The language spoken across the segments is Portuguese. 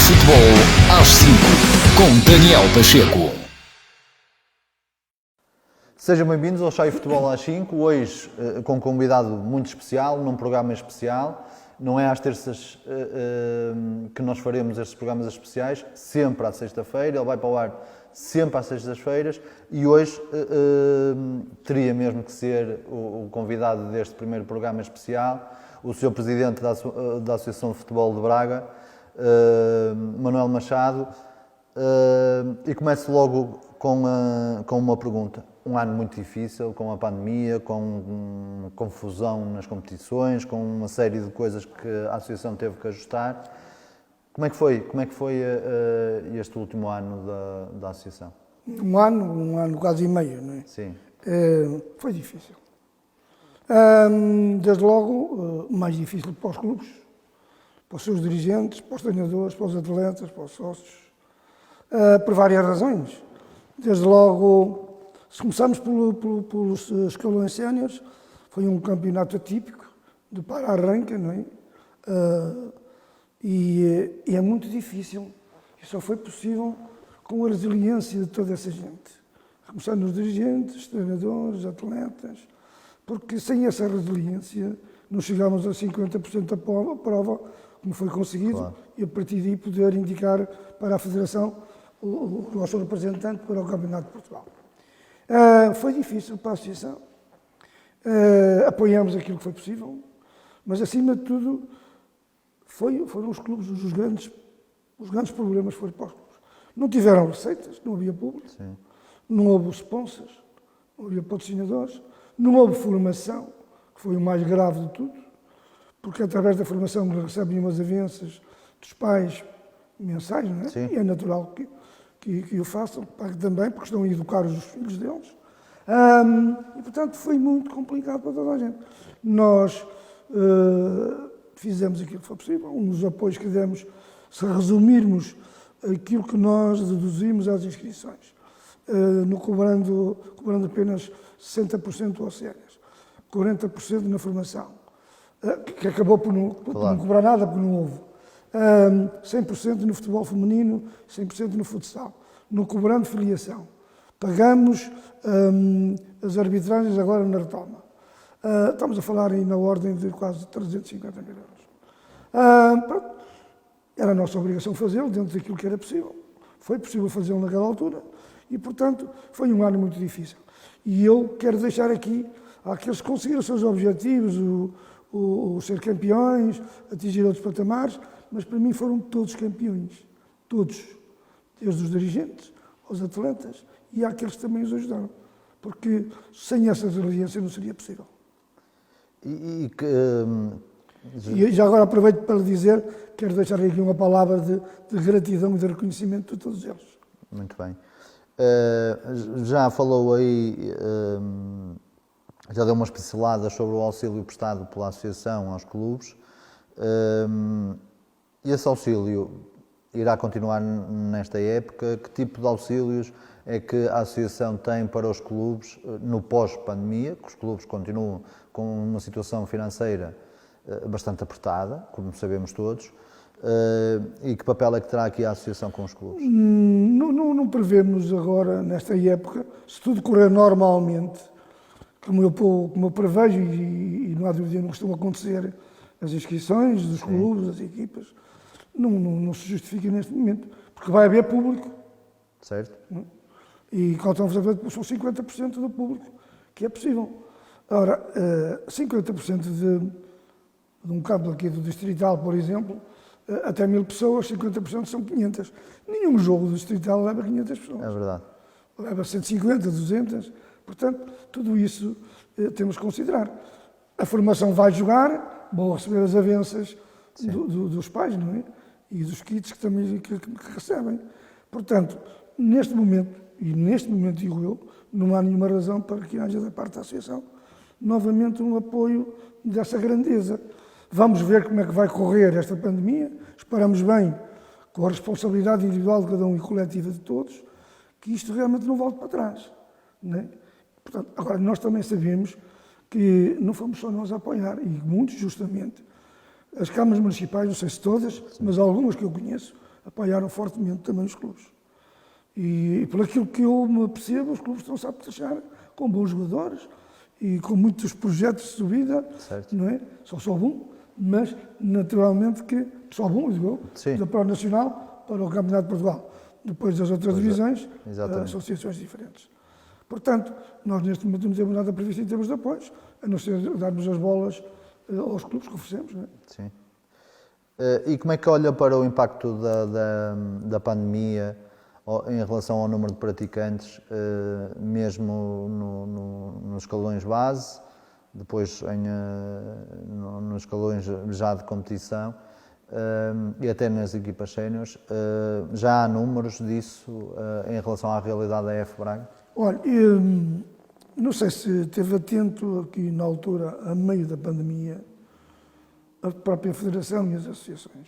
Futebol às 5, com Daniel Pacheco. Sejam bem-vindos ao Chai Futebol às 5, hoje com um convidado muito especial, num programa especial. Não é às terças que nós faremos estes programas especiais, sempre à sexta-feira, ele vai para o ar sempre às sextas-feiras e hoje teria mesmo que ser o convidado deste primeiro programa especial, o Sr. Presidente da Associação de Futebol de Braga, Manuel Machado, e começo logo com uma pergunta. Um ano muito difícil, com a pandemia, com confusão nas competições, com uma série de coisas que a Associação teve que ajustar. Como é que foi este último ano da Associação? Um ano quase e meio, não é? Sim. Foi difícil. Desde logo, mais difícil para os clubes, para os seus dirigentes, para os treinadores, para os atletas, para os sócios, por várias razões. Desde logo, se começarmos pelos escalões séniores, foi um campeonato atípico, de para-arranca, não é? E é muito difícil. E só foi possível com a resiliência de toda essa gente. Começando nos dirigentes, treinadores, atletas, porque sem essa resiliência não chegámos a 50% da prova, como foi conseguido, claro. E a partir daí poder indicar para a Federação o nosso representante para o Campeonato de Portugal. Foi difícil para a Associação, apoiamos aquilo que foi possível, mas acima de tudo foram os clubes, os grandes problemas foram para os clubes. Não tiveram receitas, não havia público, sim. Não houve sponsors, não havia patrocinadores, não houve formação, que foi o mais grave de tudo, porque através da formação recebem umas avanças dos pais mensais, não é? Sim. E é natural que o façam, também, porque estão a educar os filhos deles. E, portanto, foi muito complicado para toda a gente. Nós fizemos aquilo que foi possível, um dos apoios que demos, se resumirmos aquilo que nós deduzimos às inscrições, cobrando apenas 60% ao Sénias, 40% na formação, que acabou por não cobrar nada, porque não houve. 100% no futebol feminino, 100% no futsal, não cobrando filiação. Pagamos as arbitragens agora na retoma. Estamos a falar aí na ordem de quase 350 mil euros. Era a nossa obrigação fazê-lo dentro daquilo que era possível. Foi possível fazê-lo naquela altura e, portanto, foi um ano muito difícil. E eu quero deixar aqui àqueles que conseguiram os seus objetivos, o ser campeões, atingir outros patamares, mas para mim foram todos campeões, todos, desde os dirigentes aos atletas e àqueles que também os ajudaram, porque sem essa resiliência não seria possível. E já agora aproveito para lhe dizer, quero deixar aqui uma palavra de gratidão e de reconhecimento de todos eles. Muito bem. Já falou aí, já deu umas pinceladas sobre o auxílio prestado pela Associação aos clubes. Esse auxílio irá continuar nesta época? Que tipo de auxílios é que a Associação tem para os clubes no pós-pandemia, que os clubes continuam com uma situação financeira bastante apertada, como sabemos todos, e que papel é que terá aqui a Associação com os clubes? Não prevemos agora, nesta época, se tudo correr normalmente, como eu prevejo, e não há dúvida, não costuma acontecer, as inscrições dos clubes, das equipas, não se justifica neste momento, porque vai haver público. Certo. E quando estamos a ver, são 50% do público, que é possível. Ora, 50% de um campo aqui do Distrital, por exemplo, até 1000 pessoas, 50% são 500. Nenhum jogo do Distrital leva 500 pessoas. É verdade. Leva 150, 200. Portanto, tudo isso temos que considerar. A formação vai jogar, vão receber as avanças dos pais, não é? E dos kits que também que recebem. Portanto, neste momento digo eu, não há nenhuma razão para que haja da parte da Associação novamente um apoio dessa grandeza. Vamos ver como é que vai correr esta pandemia, esperamos bem, com a responsabilidade individual de cada um e coletiva de todos, que isto realmente não volte para trás. Não é? Portanto, agora, nós também sabemos que não fomos só nós a apoiar, e muito justamente, as câmaras municipais, não sei se todas, mas algumas que eu conheço, apoiaram fortemente também os clubes. E por aquilo que eu me percebo, os clubes estão-se a apetechar com bons jogadores e com muitos projetos de subida, Certo. não é? Só um, mas naturalmente que só um, digo eu, Sim. da Pro Nacional para o Campeonato de Portugal. Depois das outras divisões, exatamente. são situações diferentes. Portanto, nós neste momento não temos nada previsto em termos de apoios, a não ser darmos as bolas aos clubes que oferecemos. Não é? Sim. E como é que olha para o impacto da pandemia em relação ao número de praticantes, mesmo nos escalões base, depois nos escalões já de competição e até nas equipas séniores? Já há números disso em relação à realidade da AF Braga? Olha, não sei se esteve atento aqui na altura, a meio da pandemia, a própria Federação e as associações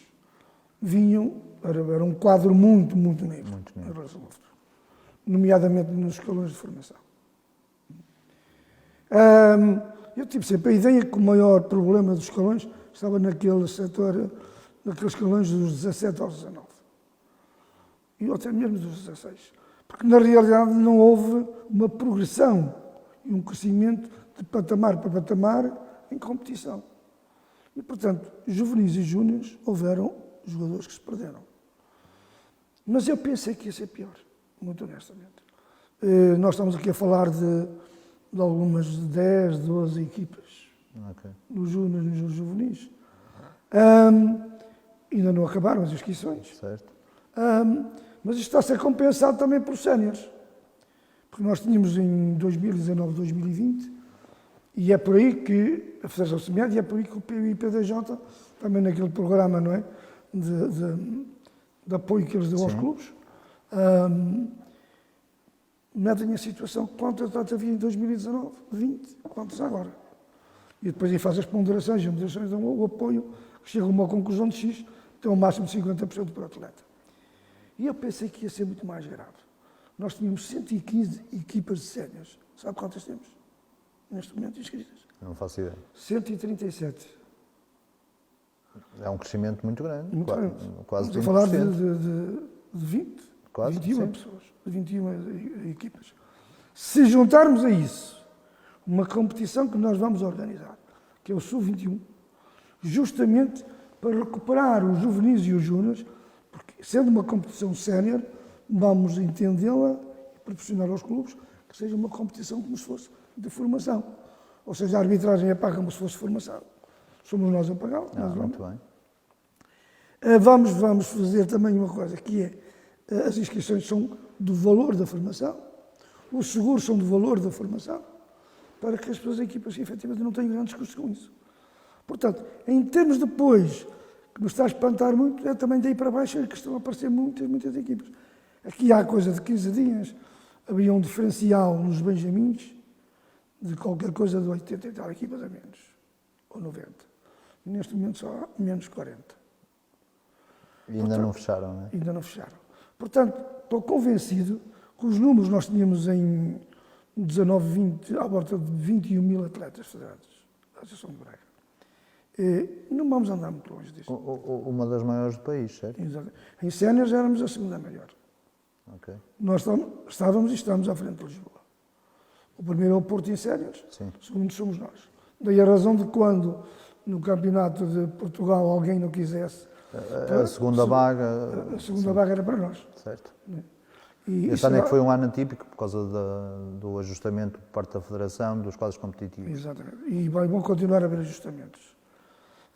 vinham, era um quadro muito negro, em relação ao futuro, nomeadamente nos escalões de formação. Eu tive sempre a ideia que o maior problema dos escalões estava naquele setor, naqueles escalões dos 17 aos 19, e até mesmo dos 16. Porque, na realidade, não houve uma progressão e um crescimento de patamar para patamar em competição. E, portanto, juvenis e júniores, houveram jogadores que se perderam. Mas eu pensei que ia ser pior, muito honestamente. Nós estamos aqui a falar de algumas 10, 12 equipas, nos júniores e nos juvenis. Ainda não acabaram as inscrições. Certo. Mas isto está a ser compensado também pelos séniores. Porque nós tínhamos em 2019, 2020, e é por aí que a Federação se mede, e é por aí que o PIPDJ, também naquele programa, não é? De apoio que eles dão aos clubes, medem a situação quantos havia em 2019, 20, quantos agora. E depois aí faz as ponderações, e as moderações dão o apoio, que chegam a uma conclusão de X, tem um máximo de 50% por atleta. E eu pensei que ia ser muito mais grave. Nós tínhamos 115 equipas de séniores. Sabe quantas temos? Neste momento inscritas. Não faço ideia. 137. É um crescimento muito grande. Muito grande. Quase 20%. Estamos a falar de 20, Quase, 21 sim. pessoas, de 21 equipas. Se juntarmos a isso uma competição que nós vamos organizar, que é o Sub-21, justamente para recuperar os juvenis e os júniores, porque sendo uma competição sénior, vamos entendê-la e proporcionar aos clubes que seja uma competição como se fosse de formação. Ou seja, a arbitragem é paga como se fosse formação. Somos nós a pagá-la. Muito bem. Vamos fazer também uma coisa, que é, as inscrições são do valor da formação, os seguros são do valor da formação, para que as equipas efetivamente não tenham grandes custos com isso. Portanto, em termos depois, que nos está a espantar muito, é também daí para baixo que estão a aparecer muitas equipas. Aqui há coisa de 15 dias, havia um diferencial nos Benjamins de qualquer coisa de 80 e tal equipas a menos, ou 90. E neste momento só há menos 40. E ainda não fecharam, não é? Ainda não fecharam. Portanto, estou convencido que os números nós tínhamos em 19, 20, à volta de 21 mil atletas federados da Associação de Braga. Não vamos andar muito longe disto. Uma das maiores do país, certo? Exato. Em séniores éramos a segunda maior. Ok. Nós estávamos e estamos à frente de Lisboa. O primeiro é o Porto em séniores, o segundo somos nós. Daí a razão de quando no Campeonato de Portugal alguém não quisesse... A segunda vaga... A segunda vaga era para nós. Certo. E Este ano é que foi um ano atípico por causa do ajustamento por parte da Federação dos quadros competitivos. Exatamente. E vão continuar a haver ajustamentos.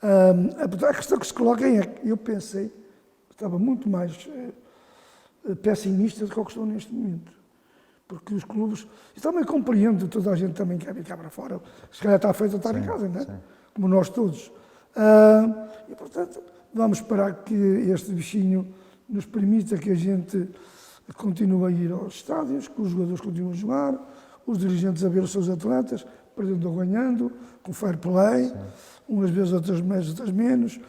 A questão que se coloca é que eu pensei que estava muito mais pessimista do que eu estou neste momento. Porque os clubes... E também compreendo, toda a gente também quer vir cá para fora. Se calhar está feito a estar em casa, não é? Sim. Como nós todos. E, portanto, vamos esperar que este bichinho nos permita que a gente continue a ir aos estádios, que os jogadores continuem a jogar, os dirigentes a ver os seus atletas, perdendo ou ganhando, com fair play, umas vezes outras mais, outras menos,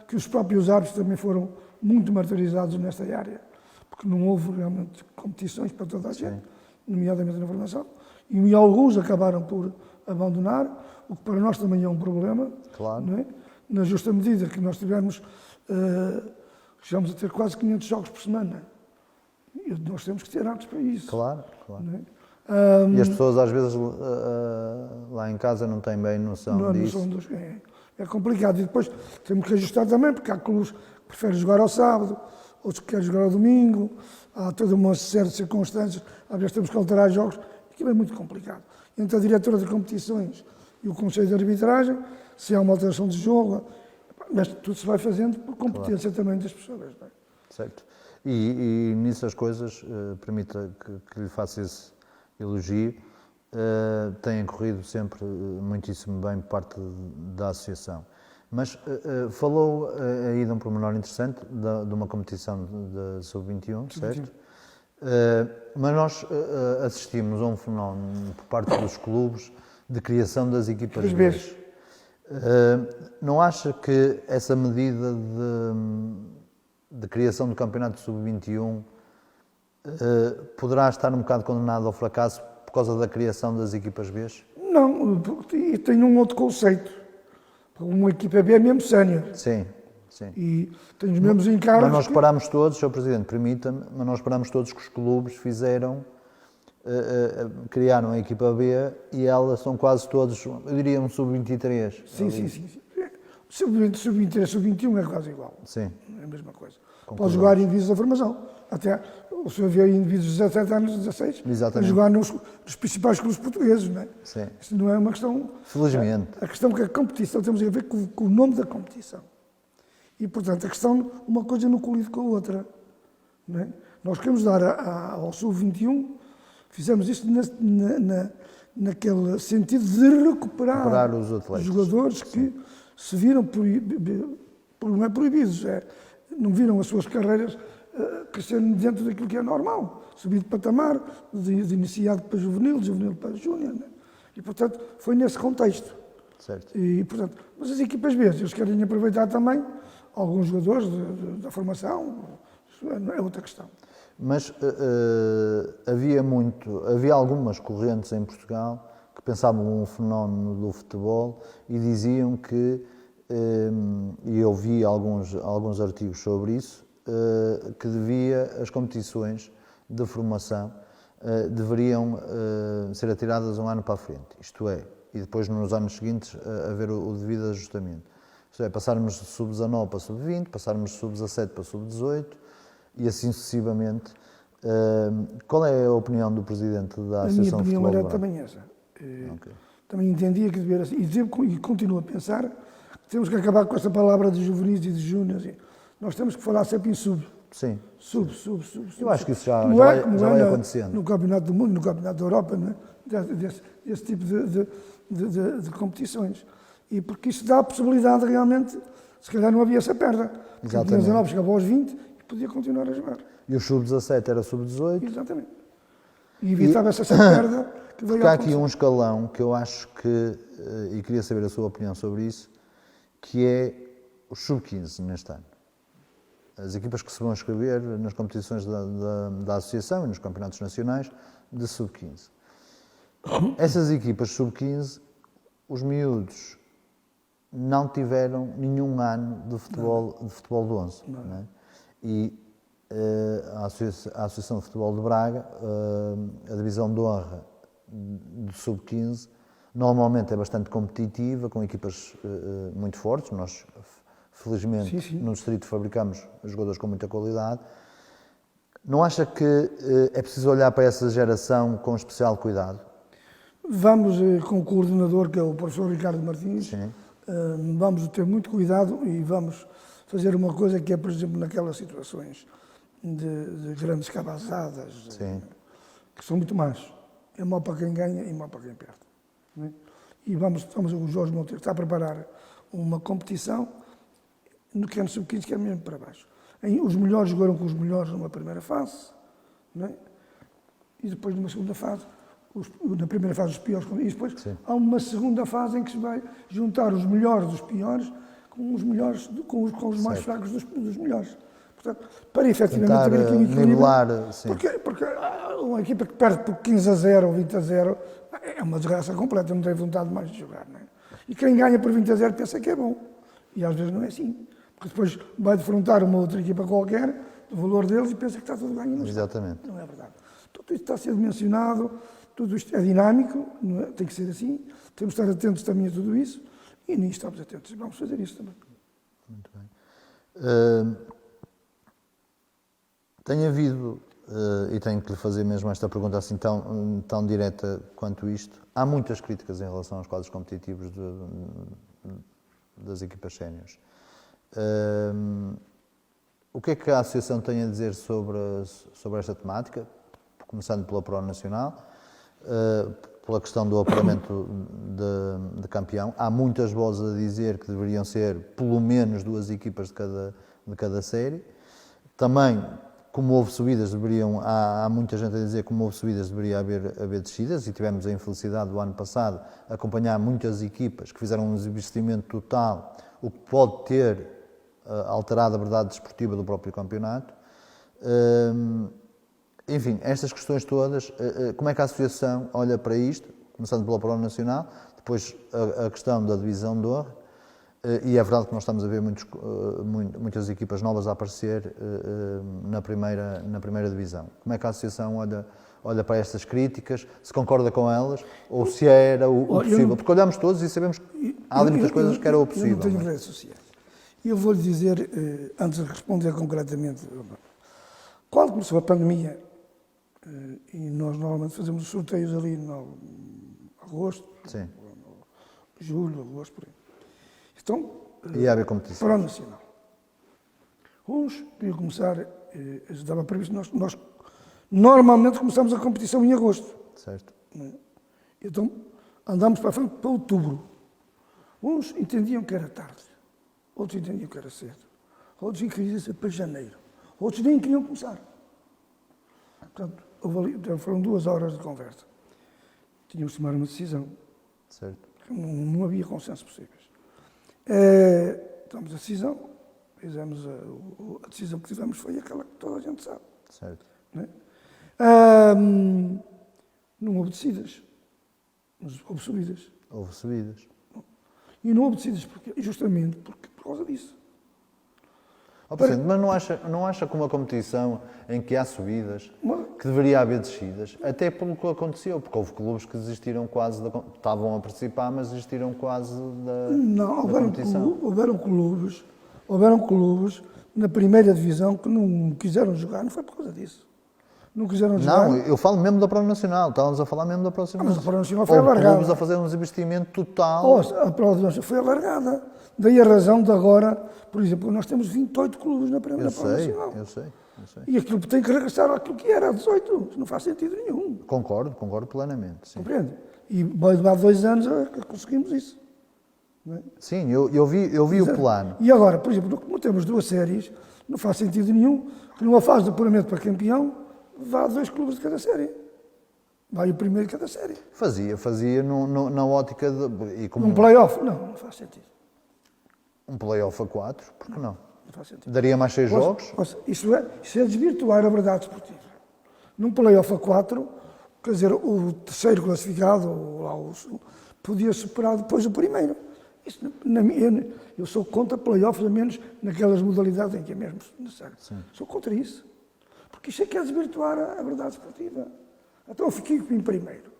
que os próprios árbitros também foram muito martirizados nesta área, porque não houve realmente competições para toda a gente, nomeadamente na formação, e alguns acabaram por abandonar, o que para nós também é um problema, Claro. não é? Na justa medida que nós tivemos chegamos a ter quase 500 jogos por semana. E nós temos que ter atos para isso. Claro, claro. Não é? E as pessoas às vezes lá em casa não têm bem noção disso. É complicado. E depois temos que ajustar também, porque há clubes que preferem jogar ao sábado, outros que querem jogar ao domingo, há toda uma série de circunstâncias, às vezes temos que alterar jogos, aquilo é muito complicado. Entre a diretora de competições e o Conselho de Arbitragem, se há uma alteração de jogo, mas tudo se vai fazendo por competência também das pessoas. Não é? Certo. E nisso as coisas, permita que lhe faça esse elogio, têm corrido sempre muitíssimo bem por parte da associação. Mas falou aí de um pormenor interessante, de uma competição da Sub-21, certo? Mas nós assistimos a um fenómeno por parte dos clubes de criação das equipas B. Não acha que essa medida de criação do campeonato Sub-21 poderá estar um bocado condenado ao fracasso por causa da criação das equipas B? Não, e tem um outro conceito. Uma equipa B é mesmo sénior. Sim, sim. E tem os mesmos encargos. Mas nós parámos todos, Sr. Presidente, permita-me, mas nós parámos todos que os clubes fizeram, criaram a equipa B e elas são quase todos, eu diria um sub-23. Sim. Sub-23, sub-21 é quase igual. Sim. É a mesma coisa. Pode jogar indivíduos da formação. Até o senhor vê indivíduos de 17 anos, 16, a jogar nos principais clubes portugueses, não é? Sim. Isso não é uma questão... Felizmente. A questão que a competição, temos a ver com o nome da competição. E, portanto, a questão, uma coisa não colide com a outra. Não é? Nós queremos dar ao Sub-21, fizemos isto naquele sentido de recuperar os atletas. Jogadores que se viram, não é proibidos, não viram as suas carreiras crescerem dentro daquilo que é normal, subir de patamar, de iniciado para juvenil, de juvenil para júnior. Né? E, portanto, foi nesse contexto. Certo. E, portanto, mas as equipas B, eles querem aproveitar também alguns jogadores da formação, é outra questão. Mas havia algumas correntes em Portugal que pensavam um fenómeno do futebol e diziam que, e eu vi alguns artigos sobre isso, que as competições de formação deveriam ser atiradas um ano para a frente, isto é, e depois nos anos seguintes haver o devido ajustamento. Isto é, passarmos de sub-19 para sub-20, passarmos de sub-17 para sub-18 e assim sucessivamente. Qual é a opinião do Presidente da Associação de Futebol? A minha opinião era também essa. Okay. Também entendia que devia ser, e continuo a pensar que temos que acabar com esta palavra de juvenis e de júniores. Nós temos que falar sempre em sub. Sim. Sub. Eu acho que isso já vai acontecendo. No Campeonato do Mundo, no Campeonato da Europa, né? Desse tipo de competições. E porque isso dá a possibilidade realmente, se calhar não havia essa perda. Exatamente. O 19 chegava aos 20 e podia continuar a jogar. E o sub-17 era sub-18. Exatamente. E evitava essa perda que veio a acontecer. Há aqui um escalão que eu acho que, e queria saber a sua opinião sobre isso, que é o sub-15 neste ano. As equipas que se vão inscrever nas competições da Associação e nos campeonatos nacionais de sub-15. Essas equipas sub-15, os miúdos não tiveram nenhum ano de futebol de 11. Não é? E a Associação de Futebol de Braga, a divisão de honra do sub-15, normalmente é bastante competitiva, com equipas muito fortes. Nós, felizmente, sim. No distrito fabricamos jogadores com muita qualidade. Não acha que é preciso olhar para essa geração com especial cuidado? Vamos, com o coordenador, que é o professor Ricardo Martins, vamos ter muito cuidado e vamos fazer uma coisa que é, por exemplo, naquelas situações de grandes cabazadas, que são muito más. É mau para quem ganha e mau para quem perde. Não é? E o Jorge Monteiro está a preparar uma competição no que é no sub-15, que é mesmo para baixo. Os melhores jogaram com os melhores numa primeira fase, não é? E depois numa segunda fase, na primeira fase os piores, e depois há uma segunda fase em que se vai juntar os melhores dos piores com os melhores, com os mais fracos dos melhores. Portanto, para efetivamente haver aqui um equilíbrio, porque uma equipa que perde por 15-0 ou 20-0 é uma desgraça completa, não tem vontade mais de jogar, não é? E quem ganha por 20-0 pensa que é bom, e às vezes não é assim. Porque depois vai defrontar uma outra equipa qualquer, do valor deles, e pensa que está tudo ganho. Não está. Exatamente. Não é verdade. Tudo isto está a ser mencionado, tudo isto é dinâmico, não é? Tem que ser assim. Temos de estar atentos também a tudo isso, e nisso estamos atentos. Vamos fazer isso também. Muito bem. Tem havido, e tenho que lhe fazer mesmo esta pergunta assim tão direta quanto isto, há muitas críticas em relação aos quadros competitivos das equipas séniores. O que é que a Associação tem a dizer sobre esta temática? Começando pela Pro Nacional, pela questão do apuramento de campeão. Há muitas vozes a dizer que deveriam ser pelo menos 2 equipas de cada série. Também, como houve subidas, há muita gente a dizer que como houve subidas deveria haver descidas, e tivemos a infelicidade do ano passado de acompanhar muitas equipas que fizeram um investimento total, o que pode ter alterado a verdade desportiva do próprio campeonato. Enfim, estas questões todas, como é que a Associação olha para isto, começando pela Pro Nacional, depois a questão da divisão de honra, e é verdade que nós estamos a ver muitas equipas novas a aparecer na primeira divisão. Como é que a Associação olha para estas críticas, se concorda com elas, ou se era o possível? Porque olhamos todos e sabemos que há ali muitas coisas que era o possível. Eu não tenho redes sociais. E eu vou-lhe dizer, antes de responder concretamente, quando começou a pandemia, e nós normalmente fazemos os sorteios ali no agosto, Sim. julho, agosto, por aí. Então, E a haver competição. para o Nacional. Uns queriam começar, estava previsto, nós normalmente começamos a competição em agosto. Certo. Então, andámos para a frente para outubro. Uns entendiam que era tarde, outros entendiam que era cedo, outros queriam ser para janeiro, outros nem queriam começar. Portanto, foram 2 horas de conversa. Tínhamos de tomar uma decisão. Certo. Não havia consenso possíveis. Tomamos a decisão, fizemos a decisão que tivemos foi aquela que toda a gente sabe. Certo. Não é? Não houve descidas, mas houve subidas. Houve subidas. E não houve descidas justamente por causa disso. Presidente, mas não acha que uma competição em que há subidas, que deveria haver descidas, até pelo que aconteceu, porque houve clubes que desistiram quase, estavam a participar, mas desistiram quase da competição. Houveram clubes na primeira divisão que não quiseram jogar, não foi por causa disso. Não quiseram jogar. Não, eu falo mesmo da Pro Nacional, estávamos a falar mesmo da Pro Nacional. Mas a Pro Nacional foi Houve alargada. clubes a fazer um investimento total. A Pro Nacional foi alargada. Daí a razão de agora, por exemplo, nós temos 28 clubes na primeira Pro Nacional. Eu sei. E aquilo tem que regressar àquilo que era, 18. Isso não faz sentido nenhum. Concordo plenamente. Sim. Compreende? E vai levar 2 anos a que conseguimos isso. Não é? Sim, eu vi o plano. E agora, por exemplo, como temos 2 séries, não faz sentido nenhum que numa fase de apuramento para campeão vá 2 clubes de cada série. Vai o primeiro de cada série. Fazia na ótica de... E como Um play-off? Não faz sentido. Um play-off a 4, por que não? Não faz sentido. Daria mais 6 jogos? Isso é desvirtuar a verdade esportiva. Num play-off a 4, quer dizer, o terceiro classificado, ou lá o segundo, podia superar depois o primeiro. Isso, eu sou contra play-offs, a menos naquelas modalidades em que é mesmo necessário. Sim. Sou contra isso. Porque isso é que é desvirtuar a verdade esportiva. Então eu fiquei em primeiro,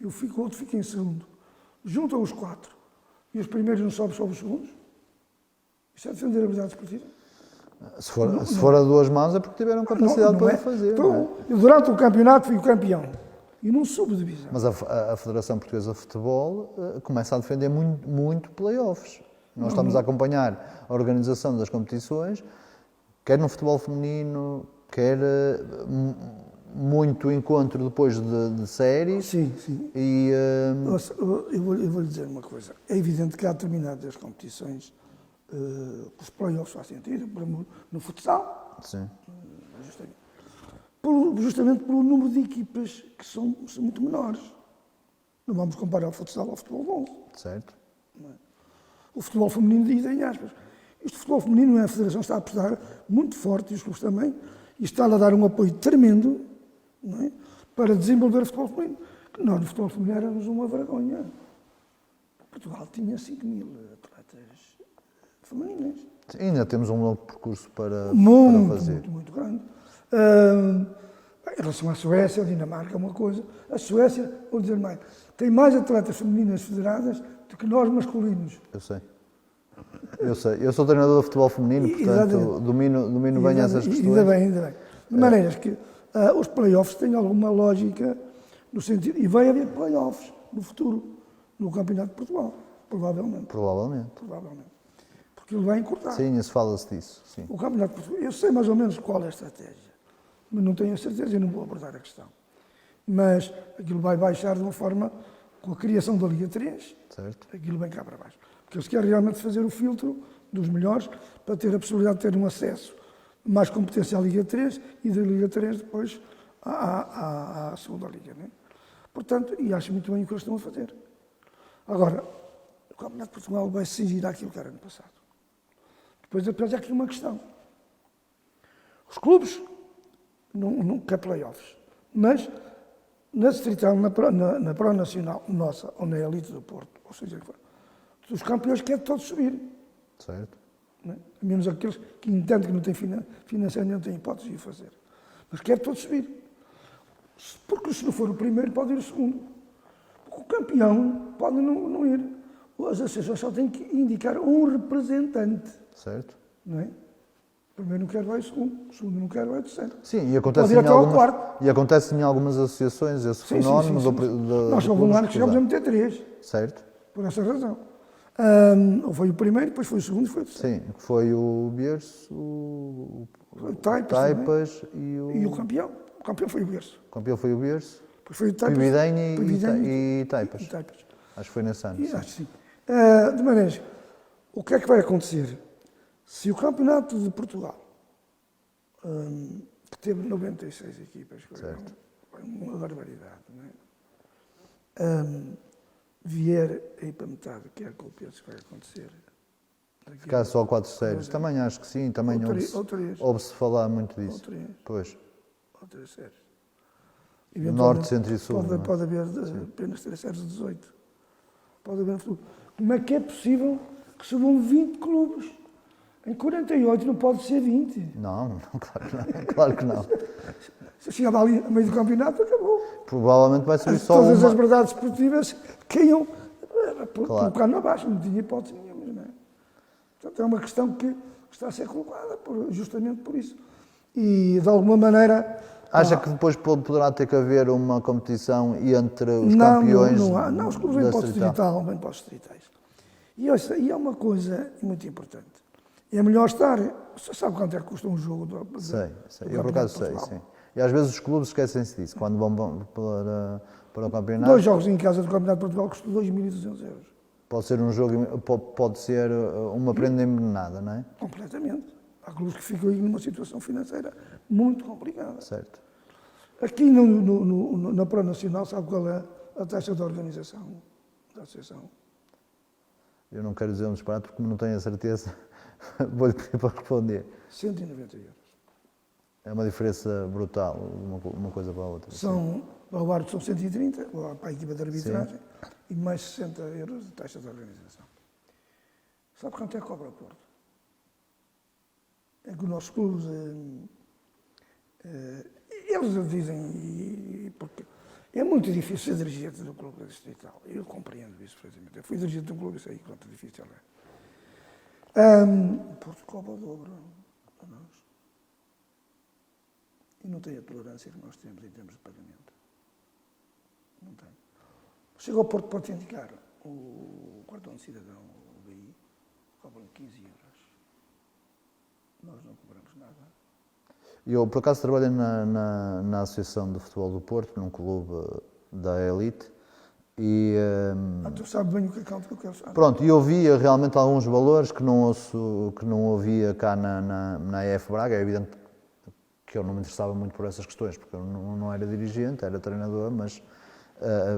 o outro fica em segundo. Juntam os 4 e os primeiros não sobem sobre os segundos. Isso é defender a verdade esportiva? Se for a 2 mãos é porque tiveram capacidade para o fazer. Então, eu durante o campeonato fui o campeão e não subo divisão. Mas a Federação Portuguesa de Futebol começa a defender muito play-offs. Nós estamos a acompanhar a organização das competições, quer no futebol feminino, quer muito encontro depois de séries. Sim. E, eu vou-lhe dizer uma coisa. É evidente que há determinadas competições os play-offs fazem sentido, no futsal, sim. Justamente pelo número de equipas que são muito menores. Não vamos comparar o futsal ao futebol 11. Certo. O futebol feminino, em aspas. Este futebol feminino, a Federação está a apostar muito forte, e os clubes também, e está a dar um apoio tremendo, não é, para desenvolver o futebol feminino. Nós, no futebol feminino, éramos uma vergonha. Portugal tinha 5.000 atletas femininas. Ainda temos um longo percurso para fazer. Muito grande. Em relação à Suécia, a Dinamarca é uma coisa. A Suécia, vou dizer mais, tem mais atletas femininas federadas do que nós masculinos. Eu sei. Eu sou treinador de futebol feminino, portanto domino bem essas questões. Ainda bem. De maneiras que os play-offs têm alguma lógica no sentido... E vai haver play-offs no futuro, no Campeonato de Portugal, provavelmente. Provavelmente. Porque ele vai encurtar. Sim, fala-se disso. Sim. O Campeonato de Portugal, eu sei mais ou menos qual é a estratégia, mas não tenho a certeza e não vou abordar a questão. Mas aquilo vai baixar de uma forma, com a criação da Liga 3, Certo. aquilo vem cá para baixo. Porque eles querem realmente fazer o filtro dos melhores para ter a possibilidade de ter um acesso mais competência à Liga 3 e da Liga 3 depois à segunda Liga. Né? Portanto, e acho muito bem o que eles estão a fazer. Agora, o Campeonato de Portugal vai se cingir àquilo que era no passado. Depois há aqui uma questão. Os clubes não querem playoffs, mas na Distrital, na Pro Nacional nossa, ou na Elite do Porto, ou seja, os campeões querem todos subir. Certo. Não é? Menos aqueles que entendem que não têm financiamento, não têm hipótese de o fazer. Mas querem todos subir. Porque se não for o primeiro, pode ir o segundo. Porque o campeão pode não ir. As associações só têm que indicar um representante. Certo. Não é? O primeiro não quer, vai o segundo não quer, vai o terceiro. Sim, e acontece, em algumas associações esse fenómeno. Nós houve um ano que chegamos a meter 3. Certo. Por essa razão. Foi o primeiro, depois foi o segundo e foi o terceiro. Sim, que foi o Bierce, o Taipas e o campeão. O campeão foi o Bierce. O campeão foi o Bierce. Depois foi o Taipas. e Taipas. Acho que foi nesse ano. Acho que sim. De maneira, o que é que vai acontecer? Se o Campeonato de Portugal, que teve 96 equipas, foi uma barbaridade, não é? Vier aí para metade, que é o que eu penso que vai acontecer. Ficar só 4 séries, também acho que sim, também ouve-se falar muito disso. Pois. Ou 3 séries. Norte, Centro e Sul. Pode haver apenas 3 séries de 18. Pode haver no futuro. Como é que é possível que subam 20 clubes? Em 48 não pode ser 20. Não, claro que não. Se chegava ali a meio do campeonato, acabou. Provavelmente vai subir só todas uma. as verdades esportivas caiam colocando abaixo, não tinha hipótese nenhuma. Não é? Portanto, é uma questão que está a ser colocada justamente por isso. E, de alguma maneira... Acha que depois poderá ter que haver uma competição entre os campeões? Não, os clubes vêm para o distrital, vêm para os distritais. E é uma coisa muito importante. É melhor estar... Você sabe quanto é que custa um jogo? Sei. Eu por acaso sei, sim. E às vezes os clubes esquecem-se disso, quando vão para o campeonato. 2 jogos em casa do Campeonato de Portugal custam 2.200 euros. Pode ser um jogo, pode ser uma prenda envenenada, não é? Completamente. Há clubes que ficam aí numa situação financeira muito complicada. Certo. Aqui na Pro Nacional, sabe qual é a taxa de organização da associação? Eu não quero dizer um disparate porque não tenho a certeza. Vou-lhe pedir para responder. 190 euros. É uma diferença brutal, uma coisa para a outra. Para o árbitro são 130, para a equipa de arbitragem, e mais 60 euros de taxa de organização. Sabe quanto é que cobra o Porto? É que os nossos clubes, eles dizem, porque é muito difícil ser dirigente do clube distrital. Eu compreendo isso perfeitamente. Eu fui dirigente de um clube e sei quanto difícil é. O Porto cobra o dobro a nós. E não tem a tolerância que nós temos em termos de pagamento. Não tem. Chega ao Porto, pode indicar o cartão de cidadão, o BI, cobram 15 euros. Nós não cobramos nada. Eu, por acaso, trabalho na Associação de Futebol do Porto, num clube da Elite. E, tu sabes bem o que é que eu quero saber. Pronto, e eu ouvia realmente alguns valores que não ouvia cá na EF Braga. É evidente que eu não me interessava muito por essas questões, porque eu não era dirigente, era treinador, mas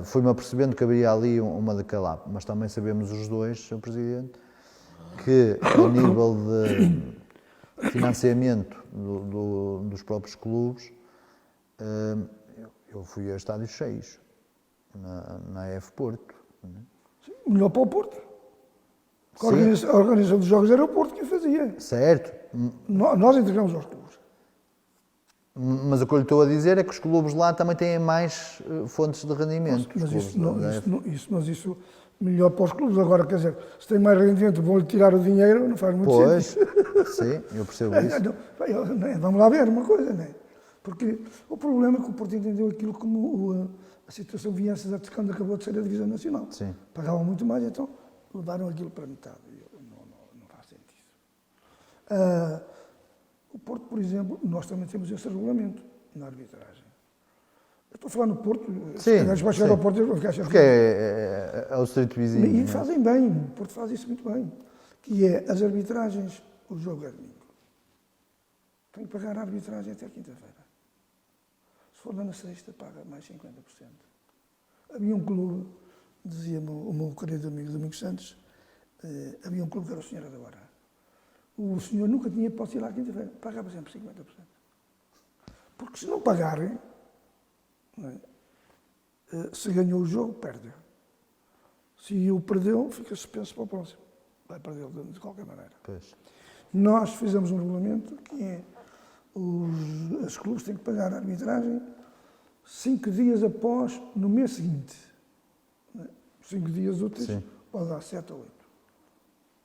fui-me apercebendo que havia ali uma de calado. Mas também sabemos os dois, Sr. Presidente, que a nível de financiamento dos próprios clubes, eu fui a estádios cheios, na EF Porto. Sim, melhor para o Porto. Porque a organização dos jogos era o Porto que o fazia. Certo. Nós entregamos aos clubes. Mas o que eu lhe estou a dizer é que os clubes lá também têm mais fontes de rendimento. Mas isso melhor para os clubes. Agora, quer dizer, se tem mais rendimento, vão-lhe tirar o dinheiro, não faz muito sentido. Sim, eu percebo isso. Vamos lá ver uma coisa, não é? Porque o problema é que o Porto entendeu aquilo como a situação Vianças a quando acabou de ser a divisão nacional. Sim. Pagavam muito mais, então levaram aquilo para metade. Não faz sentido. O Porto, por exemplo, nós também temos esse regulamento na arbitragem. Eu estou a falar no Porto, se vai chegar ao Porto, eu vou ficar chateado. Porque é o distrito vizinho. E fazem bem, o Porto faz isso muito bem. Que é as arbitragens, o jogo é domingo. Tenho que pagar a arbitragem até quinta-feira. Se for lá na sexta, paga mais 50%. Havia um clube, dizia-me o meu querido amigo Domingos Santos, havia um clube que era o Senhora da Hora. O senhor nunca tinha posso ir lá à quinta-feira, pagava sempre 50%. Porque se não pagarem, não é? Se ganhou o jogo, perde. Se o perdeu, fica suspenso para o próximo. Vai perder de qualquer maneira. Pois. Nós fizemos um regulamento que é os clubes têm que pagar a arbitragem 5 dias após, no mês seguinte. 5 dias úteis, pode dar 7 ou 8.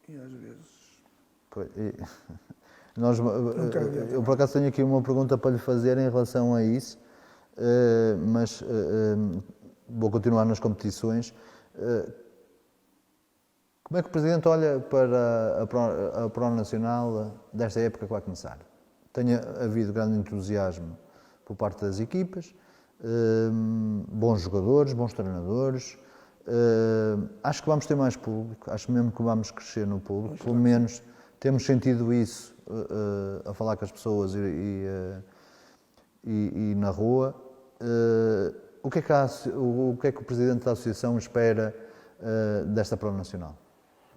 E às vezes... Eu por acaso tenho aqui uma pergunta para lhe fazer em relação a isso, mas vou continuar nas competições. Como é que o Presidente olha para a Pro Nacional desta época que vai começar? Tem havido grande entusiasmo por parte das equipas, bons jogadores, bons treinadores. Acho que vamos ter mais público, acho mesmo que vamos crescer no público, pelo menos temos sentido isso a falar com as pessoas e na rua. O que é que o Presidente da Associação espera desta Pro Nacional?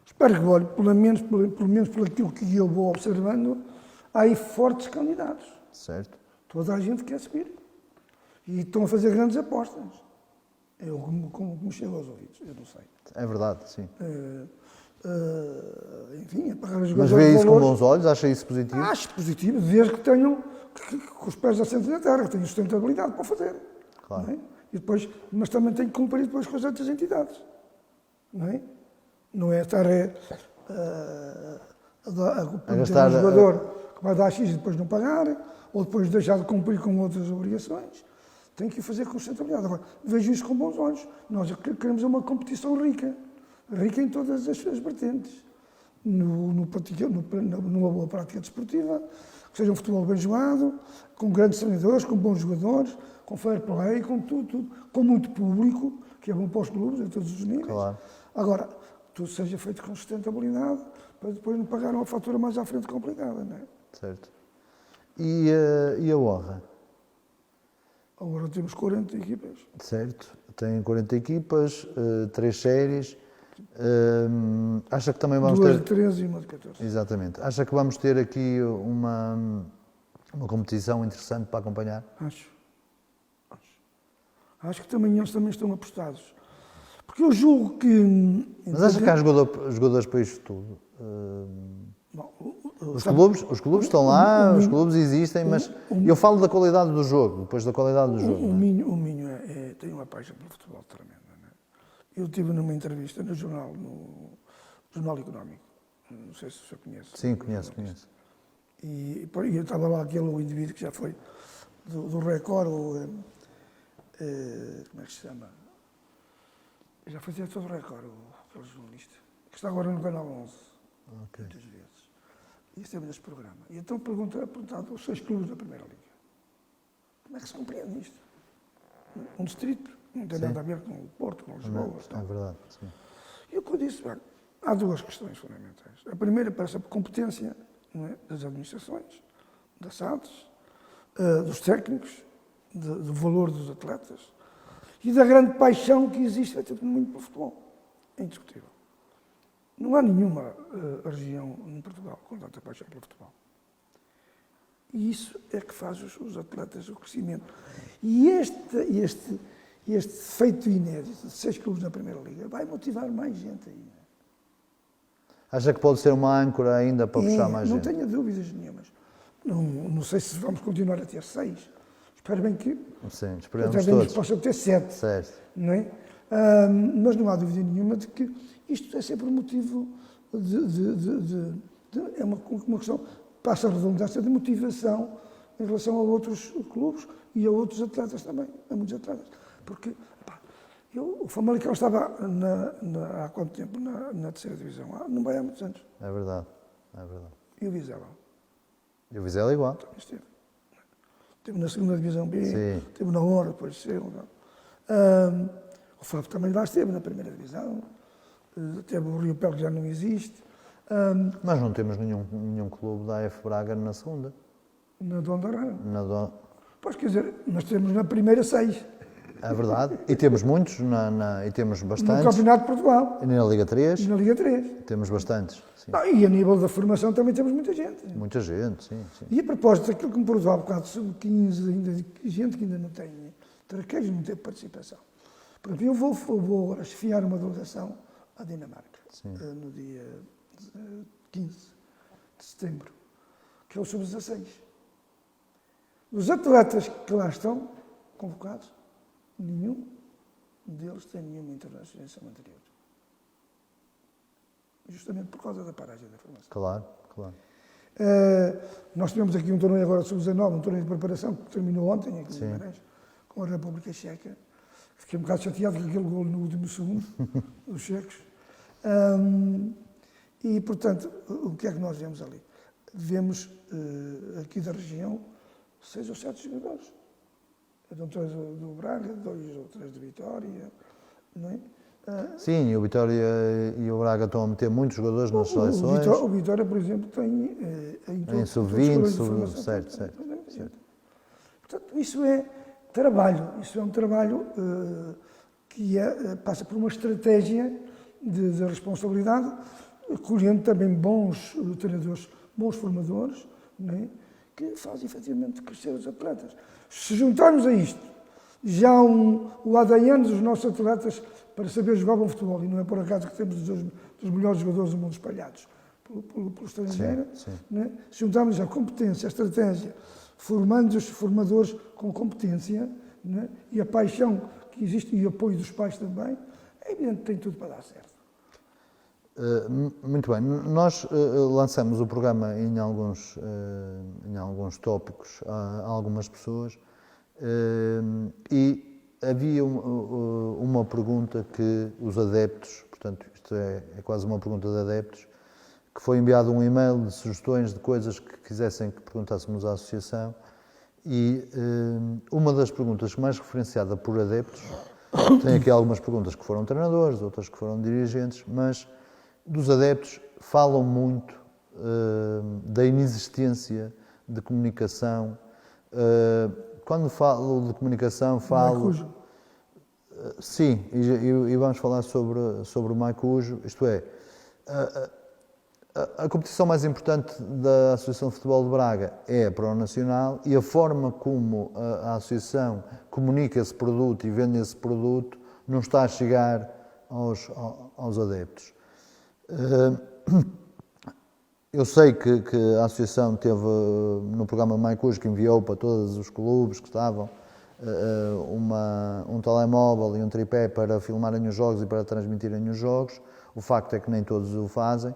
Espero que, olhe, pelo menos por aquilo que eu vou observando, há aí fortes candidatos. Certo. Toda a gente quer subir. E estão a fazer grandes apostas. Eu, como me chega aos ouvidos, eu não sei. É verdade, sim. Enfim, é pagar os jogadores. Mas vê isso com bons olhos? Acha isso positivo? Acho positivo, desde que tenham que os pés assentos na terra, que tenham sustentabilidade para o fazer. Claro. Não é? E depois, mas também tem que cumprir depois com as outras entidades. Não é? Não é estar a gastar um jogador que vai dar X e depois não pagar, ou depois deixar de cumprir com outras obrigações. Tem que o fazer com sustentabilidade. Agora, vejo isso com bons olhos. Nós queremos uma competição rica em todas as vertentes. Numa boa prática desportiva, que seja um futebol bem jogado, com grandes treinadores, com bons jogadores, com fair play, com tudo, com muito público, que é bom para os clubes, em todos os níveis. Claro. Agora, tudo seja feito com sustentabilidade, para depois não pagar uma fatura mais à frente complicada, não é? Certo. E a honra? Agora temos 40 equipas. Certo. Tem 40 equipas, 3 séries. Acha que também vamos 2 ter... de 13 e uma de 14. Exatamente. Acha que vamos ter aqui uma competição interessante para acompanhar? Acho que também eles também estão apostados. Porque eu julgo que... Mas acha que há jogadores para isto tudo? Os clubes estão lá, os clubes existem, mas eu falo da qualidade do jogo, depois da qualidade do jogo. O Minho tem uma paixão pelo futebol tremenda. Não é? Eu estive numa entrevista no Jornal Económico, não sei se o senhor conhece. Sim, conheço. E eu estava lá aquele indivíduo que já foi do Record, como é que se chama? Já foi diretor do Record, aquele jornalista, que está agora no Canal 11, muitas vezes. E esteve nesse programa. E então perguntado aos 6 clubes da Primeira Liga. Como é que se compreende isto? Um distrito não tem nada a ver com o Porto, com Lisboa. É verdade, sim. E o que eu disse, bem, há 2 questões fundamentais. A primeira parece a competência, não é, das administrações, das SADs, dos técnicos, do valor dos atletas e da grande paixão que existe no mundo pelo futebol. É indiscutível. Não há nenhuma região em Portugal com tanta paixão pelo futebol. E isso é que faz os atletas o crescimento. E este feito inédito de 6 clubes na Primeira Liga vai motivar mais gente ainda. Acha que pode ser uma âncora ainda para puxar mais não gente? tenho dúvidas nenhumas. Não sei se vamos continuar a ter 6. Espero bem que Sim, até esperamos bem que todos. possam ter 7. Certo. Não é? Mas não há dúvida nenhuma de que isto é sempre motivo é uma questão, passa a redundância, de motivação em relação a outros clubes e a outros atletas também, a muitos atletas. Porque o Famalicão estava há quanto tempo na terceira divisão? Não vai há muitos anos. É verdade, é verdade. E o Vizela? E o Vizela é igual. Esteve. Esteve na segunda divisão B, Sim. esteve na honra, depois chegou. O Fábio também lá esteve na primeira divisão. Teve o Rio Pel, que já não existe. Mas não temos nenhum clube da AF Braga na segunda. Na Dondarana. Pois, quer dizer, nós temos na primeira 6. É verdade. E temos muitos, e temos No bastantes. Campeonato de Portugal. E na Liga 3, E na Liga 3. temos bastantes. Sim. E a nível da formação também temos muita gente. Muita gente, sim. E a propósito daquilo que me perguntou há bocado, sobre 15, ainda, gente que ainda não tem traqueiros, não teve participação. Por exemplo, eu vou agora chefiar uma delegação à Dinamarca, no dia 15 de setembro, que é o Sub-16. Os atletas que lá estão convocados, nenhum deles tem nenhuma internacionalização anterior. Justamente por causa da paragem da formação. Claro. Nós tivemos aqui um torneio agora sub-19, um torneio de preparação que terminou ontem aqui em Sim. Guimarães, com a República Checa. Fiquei um bocado chateado com aquele golo no último segundo, dos checos. E, portanto, o que é que nós vemos ali? Vemos aqui da região 6 ou 7 jogadores. Então, 3 do Braga, 2 ou 3 de Vitória, não é? Sim, e o Vitória e o Braga estão a meter muitos jogadores nas seleções. O Vitória, por exemplo, tem Em sub-20, certo. Portanto, isso é trabalho. Isso é um trabalho que passa por uma estratégia de responsabilidade, colhendo também bons treinadores, bons formadores, não é? Que fazem efetivamente crescer os atletas. Se juntarmos a isto já o ADN dos nossos atletas para saber jogar bom futebol, e não é por acaso que temos dos melhores jogadores do mundo espalhados pelo estrangeiro, né? Se juntarmos a competência, a estratégia, formando os formadores com competência, né? E a paixão que existe e o apoio dos pais também, é evidente que tem tudo para dar certo. Muito bem, nós lançamos o programa em alguns tópicos a algumas pessoas e havia uma pergunta que os adeptos, portanto isto é quase uma pergunta de adeptos, que foi enviado um e-mail de sugestões de coisas que quisessem que perguntássemos à associação e uma das perguntas mais referenciada por adeptos, tem aqui algumas perguntas que foram treinadores, outras que foram dirigentes, mas dos adeptos falam muito da inexistência de comunicação. Quando falo de comunicação, falo... Sim, e vamos falar sobre o Maicujo, isto é, a competição mais importante da Associação de Futebol de Braga é a Pro Nacional e a forma como a Associação comunica esse produto e vende esse produto não está a chegar aos adeptos. Eu sei que a Associação teve no programa Maicujo que enviou para todos os clubes que estavam um telemóvel e um tripé para filmarem os jogos e para transmitirem os jogos. O facto é que nem todos o fazem.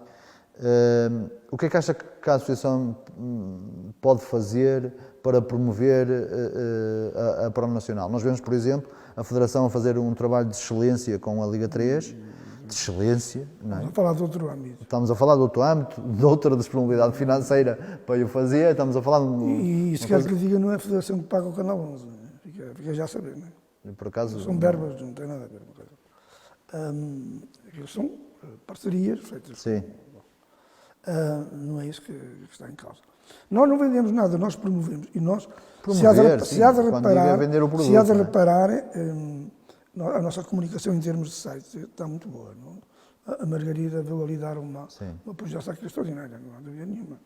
O que é que acha que a Associação pode fazer para promover a Pro Nacional? Nós vemos, por exemplo, a Federação a fazer um trabalho de excelência com a Liga 3, de excelência, não é? Estamos a falar de outro âmbito. Estamos a falar de outro âmbito, de outra disponibilidade financeira para o fazer, estamos a falar de... E se quer que lhe diga, não é a Federação que paga o Canal 11, não é? Fica já a saber, não é? Por acaso... São verbas, não tem nada a ver com aquilo. São parcerias feitas. Sim. Não é isso que está em causa. Nós não vendemos nada, nós promovemos. E nós, Promover, se há de quando digo é vender o produto, se há de não é? reparar, a nossa comunicação em termos de site está muito boa. Não? A Margarida veio ali dar uma projeção extraordinária, não há dúvida nenhuma.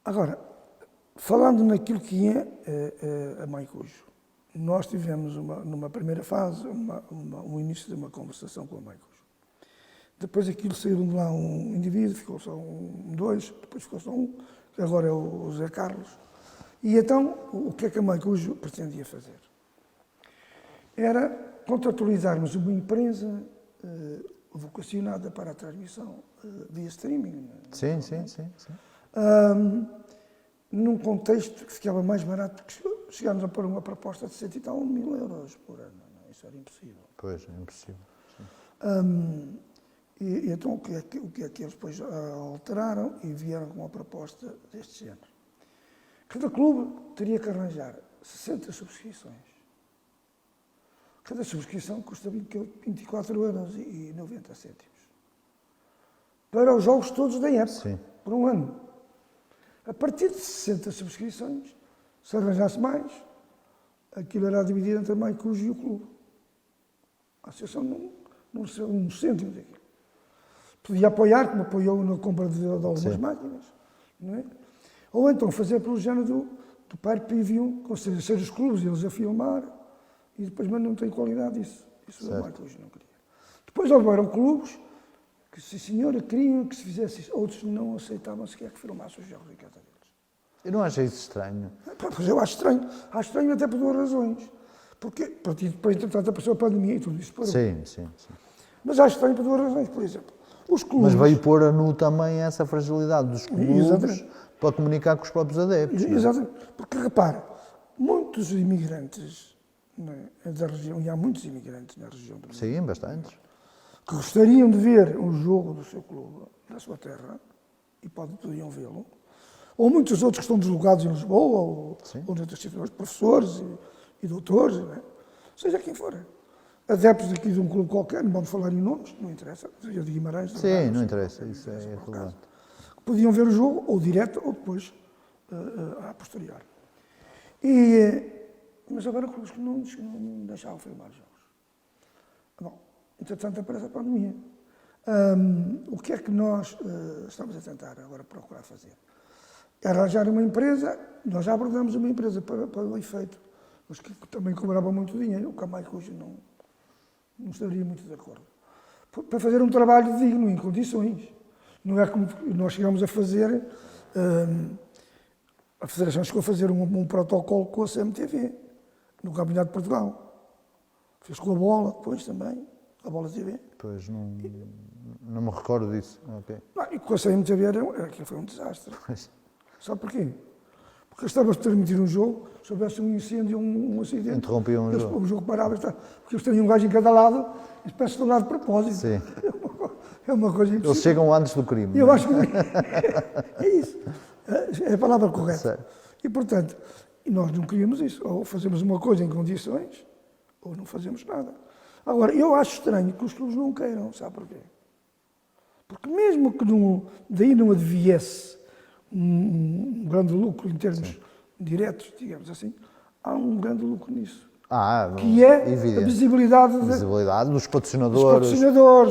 Agora, falando naquilo que é a Maicujo, nós tivemos numa primeira fase um início de uma conversação com a Maicujo. Depois aquilo saiu de lá um indivíduo, ficou só dois, depois ficou só um, que agora é o José Carlos. E então, o que é que a Maicujo pretendia fazer? Era contratualizarmos uma empresa vocacionada para a transmissão via streaming. Sim. Num contexto que ficava mais barato, porque chegámos a pôr uma proposta de 100 e tal mil euros por ano. Não, isso era impossível. Pois, é impossível. E então o que é que eles depois alteraram e vieram com uma proposta deste género? Cada clube teria que arranjar 60 subscrições. Cada subscrição custa 24,90 € para os jogos todos da época, Sim. por um ano. A partir de 60 subscrições, se arranjasse mais, aquilo era dividido entre a Maicujo e o clube. A associação não recebeu um cêntimo daquilo. Podia apoiar, como apoiou na compra de algumas máquinas, não é? Ou então fazer pelo género do par preview, ou seja, ser os clubes eles a filmar, e depois, mas não tem qualidade isso. Isso a Maicujo não queria. Depois houveram clubes que, sim senhora, queriam que se fizesse isso. Outros não aceitavam sequer que filmasse os jogos em casa deles. Eu não achei isso estranho. Pois eu acho estranho. Acho estranho até por duas razões. Porque, depois, entretanto, apareceu a pandemia e tudo isso parou. Sim. Mas acho estranho por duas razões. Por exemplo, os clubes... Mas veio pôr a nu também essa fragilidade dos clubes para comunicar com os próprios adeptos. Exatamente. Porque, repara, muitos imigrantes da região, e há muitos imigrantes na região do Sim, bastantes. que gostariam de ver um jogo do seu clube, da sua terra, e podiam vê-lo, ou muitos outros que estão deslocados em Lisboa, ou noutras situações, professores e doutores, não é? Seja quem for. Adeptos aqui de um clube qualquer, não vamos falar em nomes, não interessa, seja de Guimarães... Sim, não interessa, isso é relevante. Podiam ver o jogo, ou direto, ou depois, a posterior. Mas agora clubes que não deixavam filmar os jogos. Bom, entretanto aparece a pandemia. O que é que nós estamos a tentar agora procurar fazer? Arranjar uma empresa, nós já abordamos uma empresa para o efeito, mas que também cobrava muito dinheiro, o que a Maicujo não estaria muito de acordo. Para fazer um trabalho digno, em condições. Não é como nós chegamos a fazer, a Federação chegou a fazer um protocolo com a CMTV, no Campeonato de Portugal. Fez com a bola, depois também, a bola TV. Pois, não me recordo disso. Okay. E com a CMTV aquilo foi um desastre. Sabe porquê? Porque estava a transmitir um jogo, se houvesse um incêndio, um acidente... Interrompiam o jogo. O jogo parava, porque eles têm um gajo em cada lado, e parece de um lado de propósito. Sim. É uma coisa impossível. Eles chegam antes do crime. Eu acho que é isso. É a palavra correta. Certo. E, portanto, nós não queríamos isso. Ou fazemos uma coisa em condições, ou não fazemos nada. Agora, eu acho estranho que os clubes não queiram, sabe porquê? Porque mesmo que daí não adviesse um grande lucro em termos diretos, digamos assim, há um grande lucro nisso. Que é evidente. A visibilidade dos patrocinadores,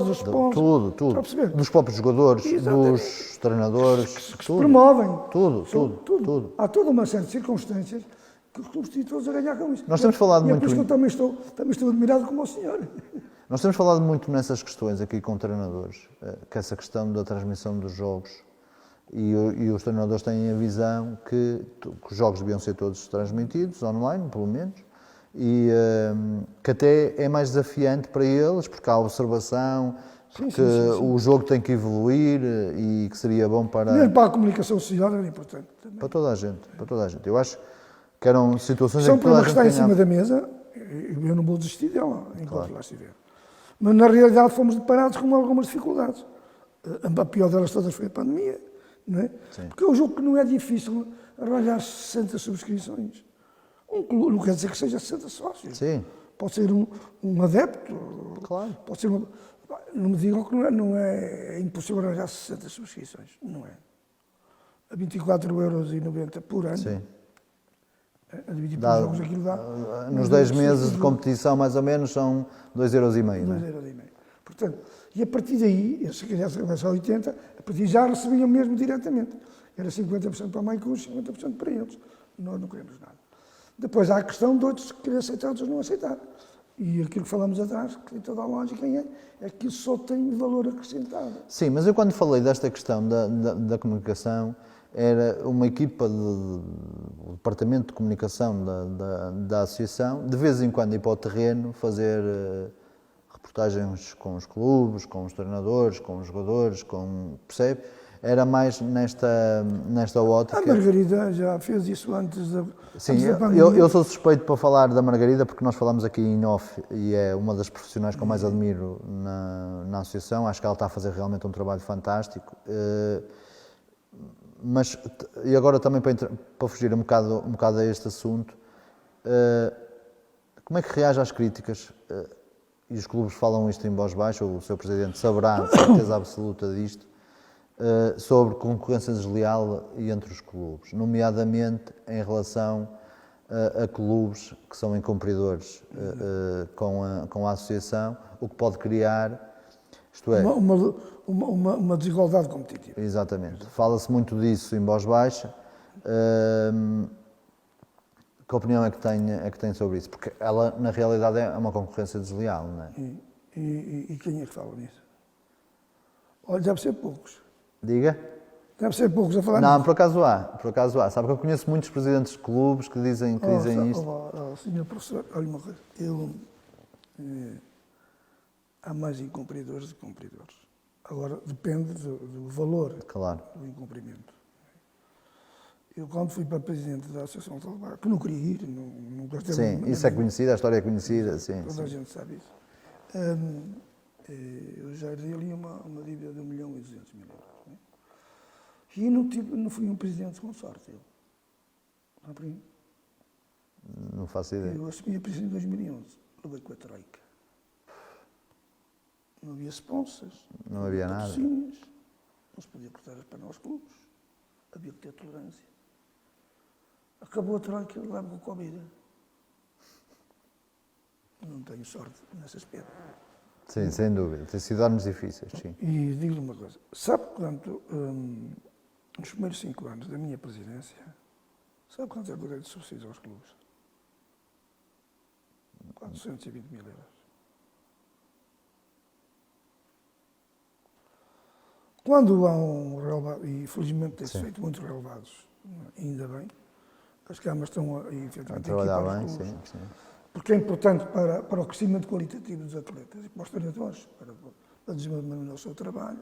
dos sponsors. Tudo. Dos próprios jogadores, dos treinadores, que se promovem. Tudo. Há toda uma série de circunstâncias que os clubes estão todos a ganhar com isso. Nós temos falado muito... É por isso que eu também estou admirado como o senhor. Nós temos falado muito nessas questões aqui com treinadores, que essa questão da transmissão dos jogos, e os treinadores têm a visão que os jogos deviam ser todos transmitidos, online, pelo menos, e que até é mais desafiante para eles, porque há observação, porque o jogo tem que evoluir e que seria bom para... Mesmo para a comunicação social era importante também. Para toda a gente. Eu acho que eram situações em que toda a gente... São está em cima da mesa, eu não vou desistir dela, enquanto lá estiver. Mas na realidade fomos deparados com algumas dificuldades. A pior delas todas foi a pandemia, não é? Porque é um jogo que não é difícil arranjar 60 subscrições. Um clube, não quer dizer que seja 60 sócios. Sim. Pode ser um adepto. Claro. Pode ser não me digam que não é impossível arranjar 60 subscrições. Não é. A 24,90 € por ano. Sim. A dividir por jogos aquilo dá... Nos 10 meses de competição, mais ou menos, são 2,5 €. 2,5 €. Portanto, e a partir daí, se quisesse começar a 80, a partir já recebiam mesmo diretamente. Era 50% para a Maicujo, 50% para eles. Nós não queremos nada. Depois há a questão de outros querer aceitar, outros não aceitar. E aquilo que falamos atrás, que tem toda a lógica, é que isso só tem valor acrescentado. Sim, mas eu quando falei desta questão da comunicação, era uma equipa do departamento de comunicação da associação, de vez em quando ir para o terreno, fazer reportagens com os clubes, com os treinadores, com os jogadores, percebe? Era mais nesta ótica. A Margarida já fez isso antes da Sim, antes da pandemia. eu sou suspeito para falar da Margarida porque nós falamos aqui em off e é uma das profissionais que eu mais admiro na associação. Acho que ela está a fazer realmente um trabalho fantástico. Mas, e agora também para fugir um bocado a este assunto, como é que reage às críticas? E os clubes falam isto em voz baixa, o seu presidente saberá de certeza absoluta disto, sobre concorrência desleal entre os clubes, nomeadamente em relação a clubes que são incumpridores com a associação, o que pode criar, isto é... Uma desigualdade competitiva. Exatamente. Fala-se muito disso em voz baixa. Que opinião é que tem sobre isso? Porque ela, na realidade, é uma concorrência desleal, não é? E quem é que fala nisso? Olha, deve ser poucos. Diga? Deve ser poucos a falar Não, nisso. por acaso há. Sabe que eu conheço muitos presidentes de clubes que dizem isto. Senhor professor, olha uma coisa. Há mais incumpridores do que cumpridores. Agora, depende do valor do incumprimento. Eu, quando fui para presidente da Associação de Futebol, que não queria ir, não gostei. Sim, isso é conhecido, a história é conhecida, sim. Toda a gente sabe isso. Eu já herdei ali uma dívida de 1.200.000 euros. Né? E não fui um presidente com sorte. Não faço ideia. Eu assumi a presidência em 2011, levei com a Troika. Não havia sponsors, Não havia nada. patrocínios, não se podia cortar as pernas aos clubes, havia que ter tolerância. Acabou a Troika, eu levo com o Covid. Não tenho sorte nesse aspecto. Sim, sem dúvida. Tem sido anos difíceis, sim. E digo-lhe uma coisa, sabe quanto, nos primeiros 5 anos da minha presidência, sabe quanto é que eu dei de subsídios aos clubes? 420.000 euros. Quando há um relevado, e felizmente tem-se feito muitos relevados, ainda bem, as câmaras estão a trabalhar bem, os clubes, sim. porque é importante para o crescimento qualitativo dos atletas e para os treinadores, para desenvolver o seu trabalho.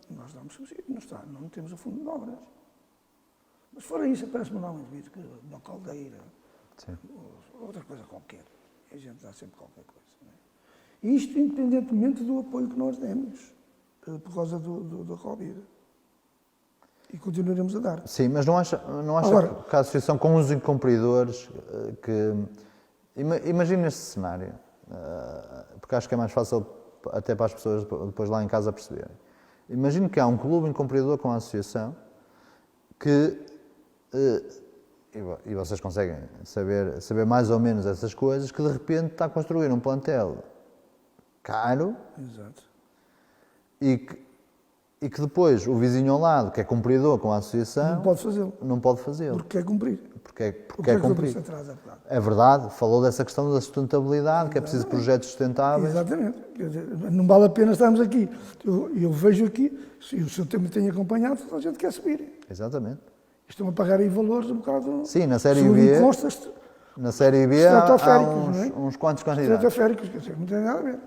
Nós damos subsídio, não temos o fundo de obras. Mas fora isso, parece-me dar um indivíduo que uma caldeira, outra coisa qualquer. A gente dá sempre qualquer coisa. Não é? E isto independentemente do apoio que nós demos, por causa da Covid. E continuaremos a dar. Sim, mas não acha Agora, que a associação com os incumpridores, imagina este cenário, porque acho que é mais fácil até para as pessoas depois lá em casa perceberem. Imagino que há um clube incumpridor com a associação que, e vocês conseguem saber mais ou menos essas coisas, que de repente está a construir um plantel caro. Exato. E que depois o vizinho ao lado, que é cumpridor com a associação, não pode fazê-lo. Porque quer cumprir. Porque é cumprir. É verdade, falou dessa questão da sustentabilidade, que é preciso projetos sustentáveis. Exatamente. Quer dizer, não vale a pena estarmos aqui. Eu vejo aqui, se o seu tempo tem acompanhado, toda a gente quer subir. Exatamente. Estão a pagar aí valores um bocado... Sim, na Série B... Na Série B há uns quantos candidatos. Estratosféricos, quer dizer, não tem nada a ver.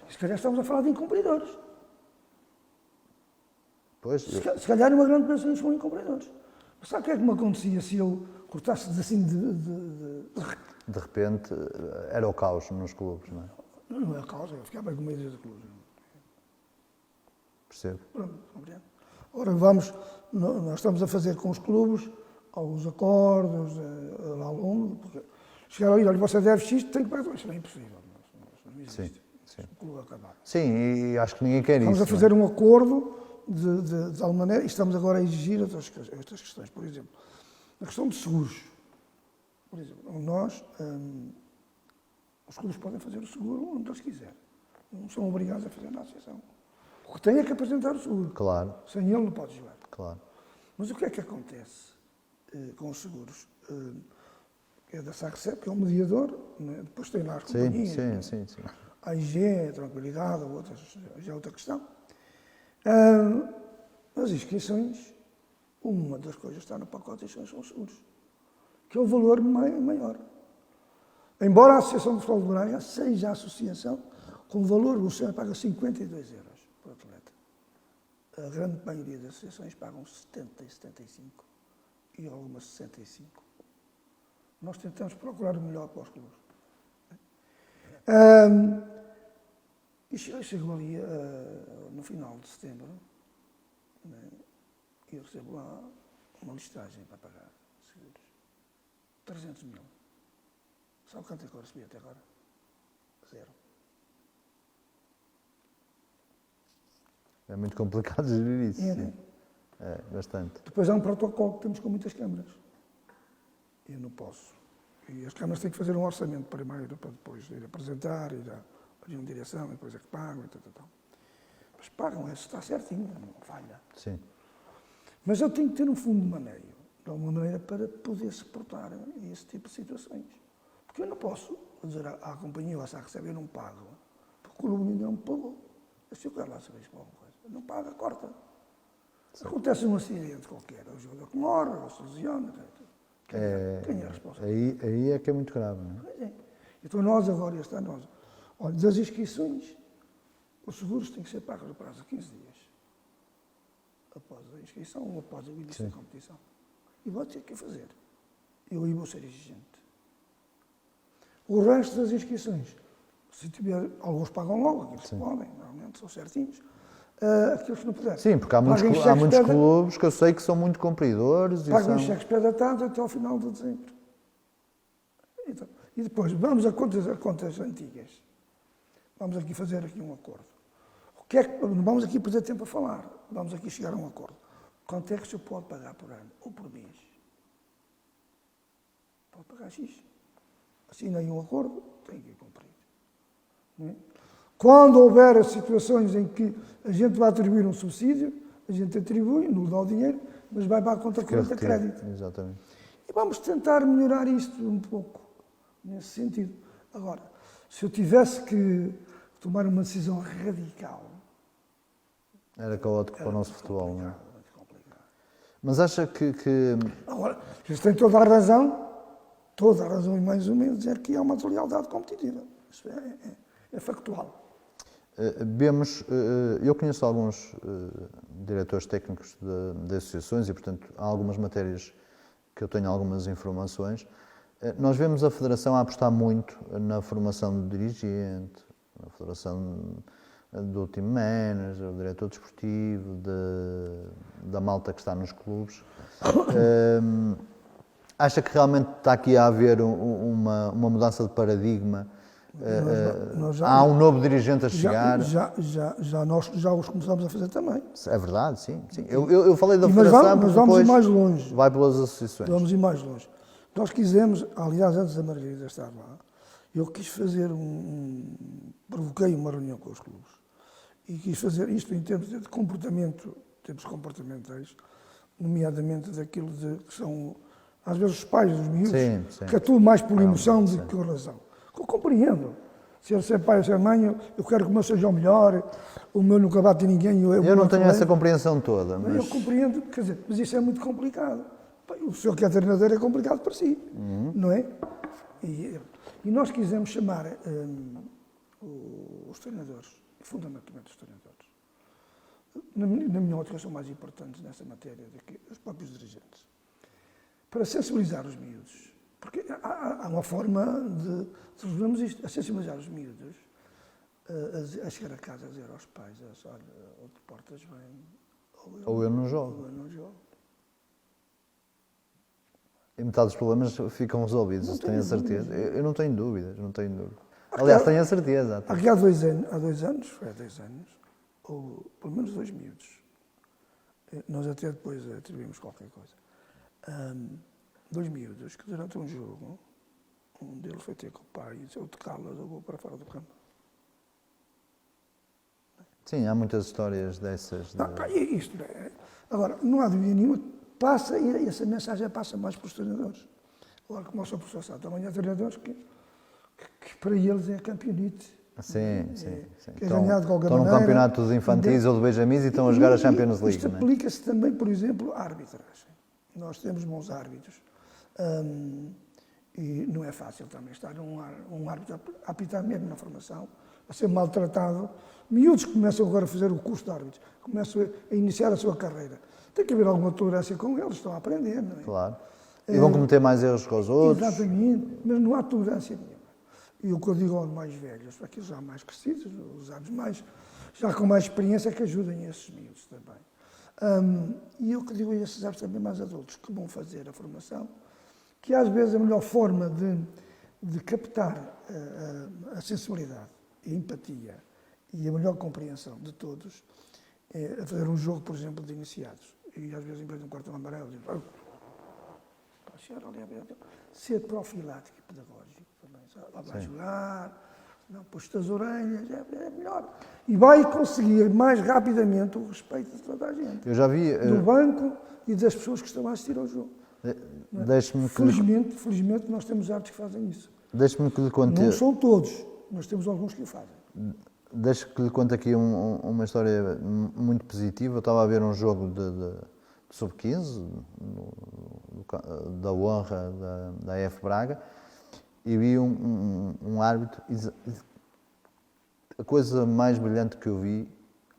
Se calhar estamos a falar de incumpridores. Pois, se calhar uma grande pessoa são incumpridores. Mas sabe o que é que me acontecia se eu cortasse assim De repente, era o caos nos clubes, não é? Não é a causa, eu ficava com medo dos clubes. Percebo. Pronto, compreendo. Ora, nós estamos a fazer com os clubes alguns acordos ao longo, porque chegar ali, olha, você deve X, tem que pagar, isso é impossível. Não existe. Sim. O clube acabar. Sim, e acho que ninguém quer isso. Estamos a fazer um acordo de tal maneira, e estamos agora a exigir outras questões. Por exemplo, a questão de seguros. Por exemplo, os clubes podem fazer o seguro onde eles quiserem. Não são obrigados a fazer na associação. O que tem é que apresentar o seguro. Claro. Sem ele não pode jogar. Claro. Mas o que é que acontece com os seguros? é da SACSEP, que é o mediador, né? Depois tem lá as companhias, sim. a IG, a Tranquilidade, ou outras, já é outra questão. As inscrições, uma das coisas que está no pacote são os seguros, que é o valor maior. Embora a Associação de Futebol de Braga seja a associação com valor, o senhor paga 52 euros por atleta. A grande maioria das associações pagam 70 e 75 e algumas 65. Nós tentamos procurar o melhor para os clubes. E chego ali no final de setembro, né, e eu recebo lá uma listagem para pagar seguros. 300 mil. Sabe quanto é que eu recebi até agora? 0. É muito complicado gerir isso. É, Sim. né? É, bastante. Depois há um protocolo que temos com muitas câmaras. Eu não posso. E as câmaras têm que fazer um orçamento primeiro, para depois ir apresentar, ir à reunião de direção, e depois é que pagam, e tal. Mas pagam, está certinho, não falha. Sim. Mas eu tenho que ter um fundo de maneio, de alguma maneira, para poder suportar esse tipo de situações. Porque eu não posso dizer à companhia ou à SACSEP, eu não pago, porque o clube ainda não me pagou. Se eu quero lá saber se alguma coisa, não paga, corta. Sim. Acontece um acidente qualquer, o jogador que morre, ou se lesiona, quem é a responsável? Aí é que é muito grave, não é? Pois é. Então nós agora, olha, das inscrições, os seguros têm que ser pagos no prazo de 15 dias. Após a inscrição ou após o início da competição. E vou ter que fazer. Eu aí vou ser exigente. O resto das inscrições, se tiver, alguns pagam logo, aqueles que podem, normalmente são certinhos. Aqueles que não puderem. Sim, porque há muitos clubes que eu sei que são muito cumpridores. Pagam os cheques pré-datados até ao final de dezembro. Então, e depois, vamos a contas antigas. Vamos aqui fazer um acordo. Não vamos aqui perder tempo a falar. Vamos aqui chegar a um acordo. Quanto é que o senhor pode pagar por ano ou por mês? Pode pagar X. Assinei um acordo, tem que cumprir. Não é? Quando houver situações em que a gente vai atribuir um subsídio, a gente atribui, não dá o dinheiro, mas vai para a conta corrente a crédito. Exatamente. E vamos tentar melhorar isto um pouco, nesse sentido. Agora, se eu tivesse que tomar uma decisão radical... Era caótico para o nosso futebol, não é? Muito complicado. Mas acha que... Agora, eles têm toda a razão e mais ou menos, dizer que há uma deslealdade competitiva. Isso é factual. Eu conheço alguns diretores técnicos de associações e, portanto, há algumas matérias que eu tenho algumas informações. Nós vemos a Federação a apostar muito na formação do dirigente, na formação do team manager, do diretor desportivo, da malta que está nos clubes. Acha que realmente está aqui a haver uma mudança de paradigma? Há um novo dirigente a chegar. Já os começamos a fazer também. É verdade, sim. Eu falei da Federação, mas vamos ir mais longe. Vai pelas associações. Vamos ir mais longe. Nós quisemos, aliás, antes da Margarida estar lá, eu quis fazer provoquei uma reunião com os clubes e quis fazer isto em termos de comportamento, termos comportamentais, nomeadamente daquilo que são, às vezes, os pais dos miúdos, que atuam mais por emoção do que por razão. Eu compreendo. Se ele ser pai ou ser mãe, eu quero que o meu seja o melhor, o meu nunca bate ninguém. Eu não tenho essa compreensão toda. Mas... Eu compreendo, quer dizer, mas isso é muito complicado. O senhor que é treinador é complicado para si, não é? E nós quisemos chamar os treinadores, fundamentalmente os treinadores, na minha ótica são mais importantes nessa matéria do que os próprios dirigentes, para sensibilizar os miúdos. Porque há uma forma de resolvermos isto, a sensibilizar os miúdos, a chegar a casa a dizer aos pais, olha, ou te portas bem, ou eu não jogo. Ou eu não jogo. E metade dos problemas ficam resolvidos, tenho a certeza. Eu não tenho dúvidas, Aliás, tenho a certeza. Aqui há 2 anos, ou pelo menos 2 miúdos, nós até depois atribuímos qualquer coisa, 2 miúdos que durante um jogo, um deles foi ter com o pai e disse, eu te calas, eu vou para fora do campo. Sim, há muitas histórias dessas. Isto é. Agora, não há dúvida nenhuma, passa, e essa mensagem passa mais para os treinadores. Agora, como o Sr. Professor sabe, também há treinadores que para eles é campeonite. Sim. Que é ganhado de qualquer Estão num maneira. campeonato de infantis ou de benjamins e estão a jogar a Champions League. Isto Não é? aplica-se também, por exemplo, à arbitragem. Nós temos bons árbitros. E não é fácil também estar um árbitro a apitar mesmo na formação, a ser maltratado. Miúdos que começam agora a fazer o curso de árbitros, começam a iniciar a sua carreira. Tem que haver alguma tolerância com eles, estão a aprender, não é? Claro. E vão cometer mais erros que os outros. Exatamente, mas não há tolerância nenhuma. E o que eu digo aos mais velhos, aqueles já mais crescidos, os anos mais, já com mais experiência, que ajudem esses miúdos também. E eu que digo a esses árbitros também mais adultos, que vão fazer a formação, que às vezes a melhor forma de captar a sensibilidade, a empatia e a melhor compreensão de todos é a fazer um jogo, por exemplo, de iniciados. E às vezes, em vez de um cartão amarelo, digo, ser profilático e pedagógico também. Vai jogar, não puxa as orelhas, é melhor. E vai conseguir mais rapidamente o respeito de toda a gente. Eu já vi. Do banco e das pessoas que estão a assistir ao jogo. Felizmente nós temos árbitros que fazem isso. Deixe-me que lhe conte. Não são todos, mas temos alguns que o fazem. Deixe que lhe conte aqui uma história muito positiva. Eu estava a ver um jogo de sub-15, da honra da F Braga, e vi um árbitro, a coisa mais brilhante que eu vi,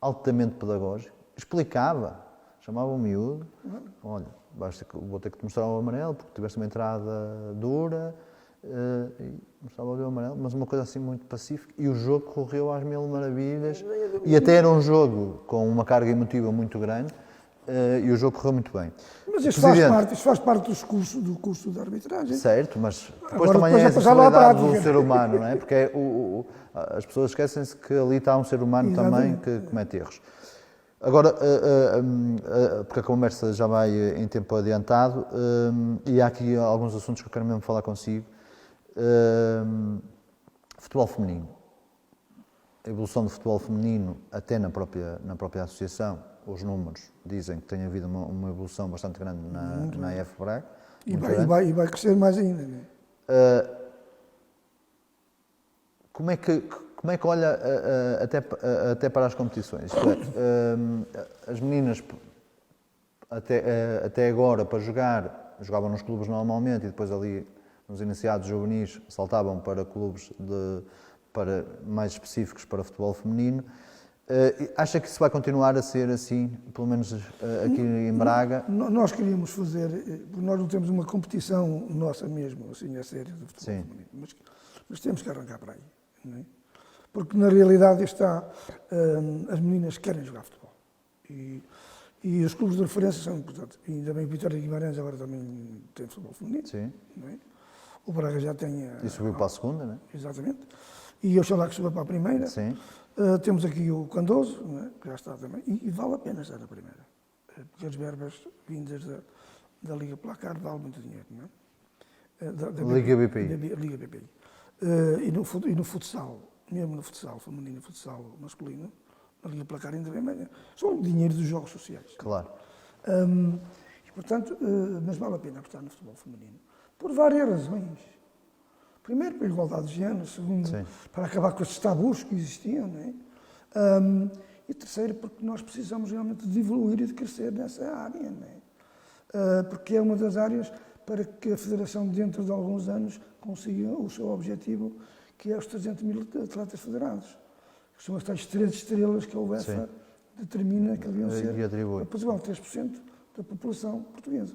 altamente pedagógico, explicava, chamava o miúdo, olha, vou ter que te mostrar o amarelo, porque tiveste uma entrada dura, e mostrava-lhe o amarelo, mas uma coisa assim muito pacífica, e o jogo correu às mil maravilhas, e até era um jogo com uma carga emotiva muito grande, e o jogo correu muito bem. Mas isto faz parte do curso de arbitragem. Certo, mas depois Agora, também depois é a é passar lá à sensibilidade do prática. ser humano, não é? Porque as pessoas esquecem-se que ali está um ser humano também que comete erros. Agora, porque a conversa já vai em tempo adiantado, e há aqui alguns assuntos que eu quero mesmo falar consigo. Futebol feminino. A evolução do futebol feminino, até na própria associação, os números dizem que tem havido uma evolução bastante grande na F Braga. E vai crescer mais ainda. Não é? Como é que olha até para as competições? Isto é, as meninas até agora para jogavam nos clubes normalmente e depois ali nos iniciados juvenis saltavam para clubes mais específicos para futebol feminino. Acha que isso vai continuar a ser assim, pelo menos aqui em Braga? Nós queríamos fazer, nós não temos uma competição nossa mesmo, assim, a sério, de futebol feminino, mas temos que arrancar para aí, não é? Porque na realidade as meninas querem jogar futebol e os clubes de referência são importantes. E ainda bem que Vitória de Guimarães agora também tem futebol feminino. Sim. Não é? O Braga já tem... E subiu para a segunda, não é? Exatamente. E eu lá que suba para a primeira. Sim. Temos aqui o Candoso, não é? Que já está também. E vale a pena estar na primeira. Porque as verbas vindas da Liga Placar valem muito dinheiro, não é? Da Liga BPI. Liga BPI. E no futsal, mesmo no futsal feminino e futsal masculino, na Liga Placar ainda bem mais. São dinheiro dos jogos sociais. Claro. E, portanto, mas vale a pena apostar no futebol feminino. Por várias razões. Primeiro, para a igualdade de género. Segundo, Sim. para acabar com estes tabus que existiam. Não é? E terceiro, porque nós precisamos realmente de evoluir e de crescer nessa área. Não é? Porque é uma das áreas para que a Federação, dentro de alguns anos, consiga o seu objetivo, que é os 300 mil atletas federados. Que são as tais 3 estrelas que a UEFA determina que deviam ser aproximadamente 3% da população portuguesa.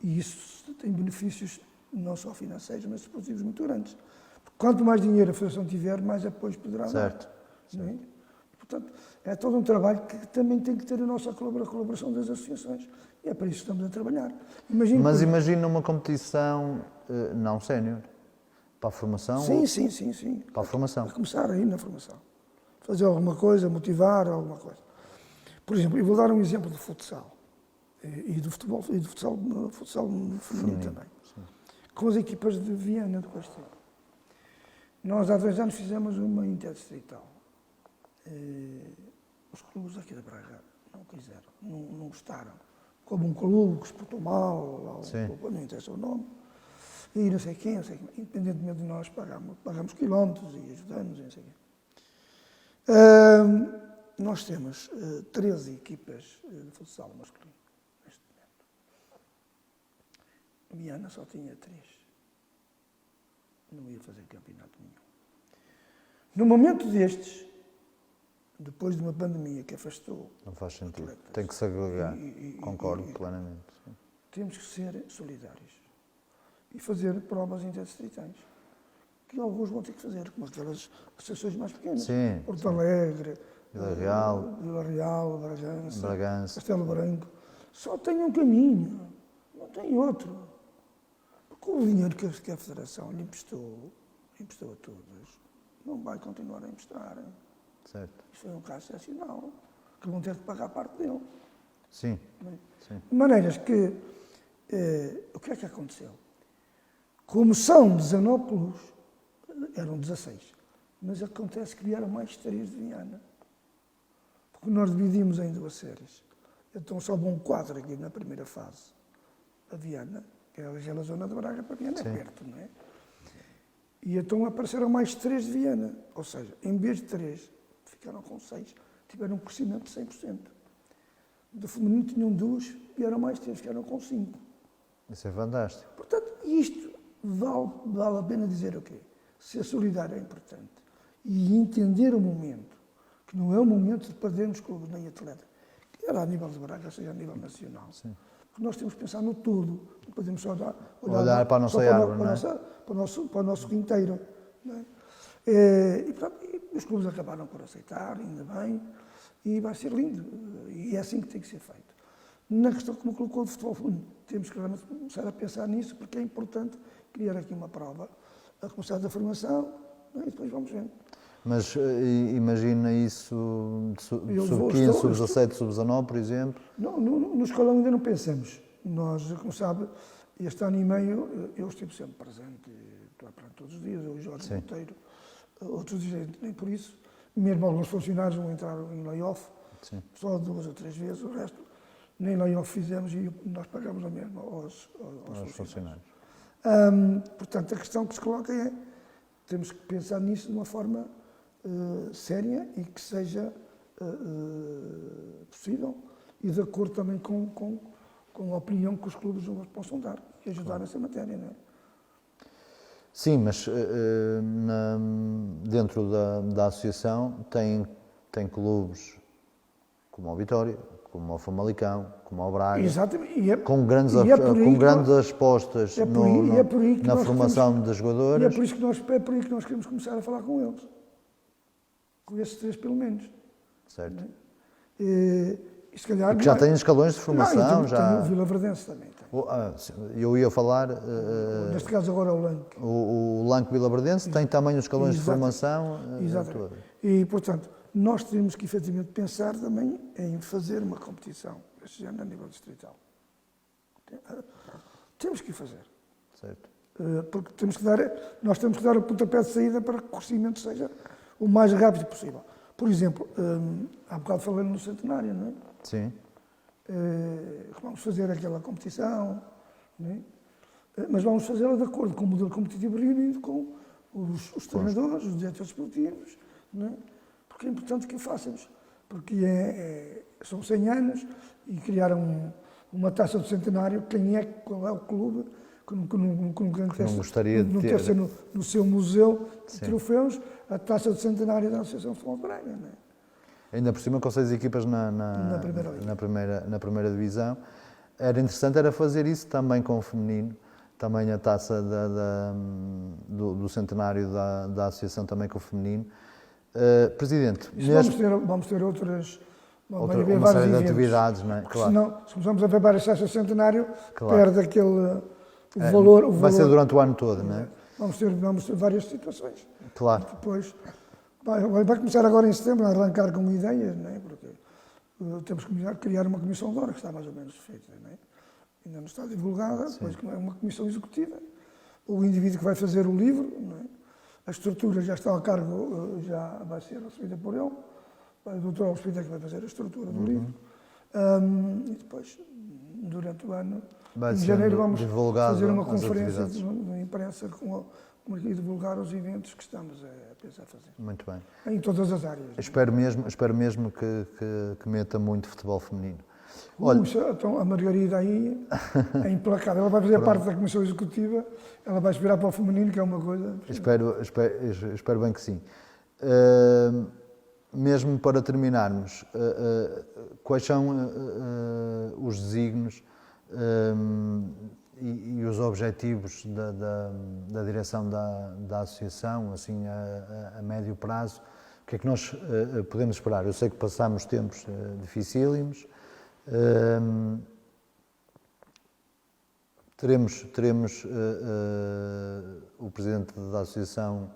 E isso tem benefícios não só financeiros, mas esportivos muito grandes. Porque quanto mais dinheiro a Federação tiver, mais apoios poderá dar. Certo. Não é? Portanto, é todo um trabalho que também tem que ter a nossa colaboração das associações. E é para isso que estamos a trabalhar. Mas imagina uma competição não sénior, para a formação? Sim. Para a formação. A começar aí na formação. Fazer alguma coisa, motivar alguma coisa. Por exemplo, eu vou dar um exemplo de futsal. E do futebol, e do futsal feminino também. Sim. Com as equipas de Viana do Castelo. Nós há 2 anos fizemos uma interdistrital. Os clubes aqui da Braga não quiseram, não gostaram. Como um clube que se portou mal, não interessa o nome. e não sei quem, independentemente de nós pagamos quilómetros e ajudamos, e não sei quem. Nós temos 13 equipas de futsal masculino neste momento. Viana só tinha 3. Não ia fazer campeonato nenhum. No momento destes, depois de uma pandemia que afastou... Não faz sentido. atletas, Tem que se agregar. Concordo plenamente. Sim. Temos que ser solidários e fazer provas interdistritais, que alguns vão ter que fazer, como aquelas associações mais pequenas. Sim, Porto Alegre, Vila Real, Bragança, Castelo Branco. Só tem um caminho, não tem outro. Porque o dinheiro que a Federação lhe emprestou a todos, não vai continuar a emprestar. certo. Isso foi um caso excepcional, que vão ter de pagar a parte dele. Sim, sim. De maneiras que, o que é que aconteceu? Como são 19 clubes, eram 16, mas acontece que vieram mais 3 de Viana. Porque nós dividimos em 2 séries. Então só vão 4 aqui na primeira fase. A Viana, que é aquela zona de Braga para Viana, é perto, não é? E então apareceram mais 3 de Viana. Ou seja, em vez de 3, ficaram com 6. Tiveram um crescimento de 100%. Do feminino tinham 2, vieram mais 3, ficaram com 5. Isso é fantástico. Portanto, isto vale a pena dizer o quê? Ser solidário é importante. E entender o momento, que não é o momento de perdermos clubes nem atleta, quer a nível de Braga, seja a nível nacional. Sim. Porque nós temos que pensar no todo, não podemos só olhar para a nossa árvore, não é? Para o nosso quinteiro. Não é? E, portanto, os clubes acabaram por aceitar, ainda bem, e vai ser lindo. E é assim que tem que ser feito. Na questão que me colocou de futebol feminino, temos que realmente começar a pensar nisso, porque é importante criar aqui uma prova, a começar da formação, e depois vamos vendo. Mas imagina isso sub-15, sub-17, sub-19, por exemplo? Não, no escolão ainda não pensamos. Nós, como sabe, este ano e meio eu estive sempre presente, estou presente todos os dias, eu e Jorge Monteiro, outros dias nem por isso. Mesmo alguns funcionários vão entrar em layoff, só 2 ou 3 vezes, o resto nem layoff fizemos e nós pagamos a mesma aos funcionários. Portanto, a questão que se coloca é, temos que pensar nisso de uma forma séria e que seja possível e de acordo também com a opinião que os clubes nos possam dar e ajudar nessa matéria, não é? Sim, mas dentro da associação tem clubes como o Vitória, como o Famalicão, como o Braga, exatamente. com grandes apostas na formação de jogadores. E é por isso que nós queremos começar a falar com eles. Com esses 3 pelo menos. Certo. E se calhar, que já têm escalões de formação. Tem o Vila Verdense também. Eu ia falar... neste caso agora é o Lanque. O Lanque Vila Verdense tem também os escalões de formação. Exatamente. E, portanto, nós temos que efetivamente pensar também em fazer uma competição, este ano a nível distrital. Temos que fazer. Certo. Porque nós temos que dar o pontapé de saída para que o crescimento seja o mais rápido possível. Por exemplo, há bocado falei no centenário, não é? Sim. Vamos fazer aquela competição, não é? Mas vamos fazê-la de acordo com o modelo competitivo reunido com os treinadores, os diretores esportivos, não é? Porque é importante que o façamos, porque são 100 anos e criar uma taça do centenário, qual é o clube que não gostaria de ter no seu museu de troféus a taça do centenário da Associação de Futebol de Braga, não é? Ainda por cima com 6 equipas na primeira divisão. Era interessante fazer isso também com o feminino, também a taça do centenário da associação também com o feminino. Presidente, vamos ter outras... uma série de atividades, não é? Claro. Senão, se começamos a ver várias taças do centenário, perde aquele valor. Vai ser durante o ano todo, não é? Vamos ter várias situações. Claro. Depois, vai começar agora em setembro a arrancar com ideias, não é? Porque temos que criar uma comissão de hora, que está mais ou menos feita, não é? Ainda não está divulgada, depois é uma comissão executiva. O indivíduo que vai fazer o livro, não é? A estrutura já está a cargo, já vai ser recebida por ele. O doutor Alspida que vai fazer a estrutura do livro. E depois, durante o ano, em janeiro, vamos fazer uma conferência imprensa com a divulgar os eventos que estamos a pensar fazer. Muito bem. Em todas as áreas. Espero mesmo que meta muito futebol feminino. Olha, Então a Margarida aí é implacável. Ela vai fazer parte da Comissão Executiva, ela vai esperar para o feminino, que é uma coisa... espero bem que sim. Mesmo para terminarmos, quais são os desígnios e os objetivos da direção da associação, assim, a médio prazo? O que é que nós podemos esperar? Eu sei que passamos tempos dificílimos. Teremos o presidente da associação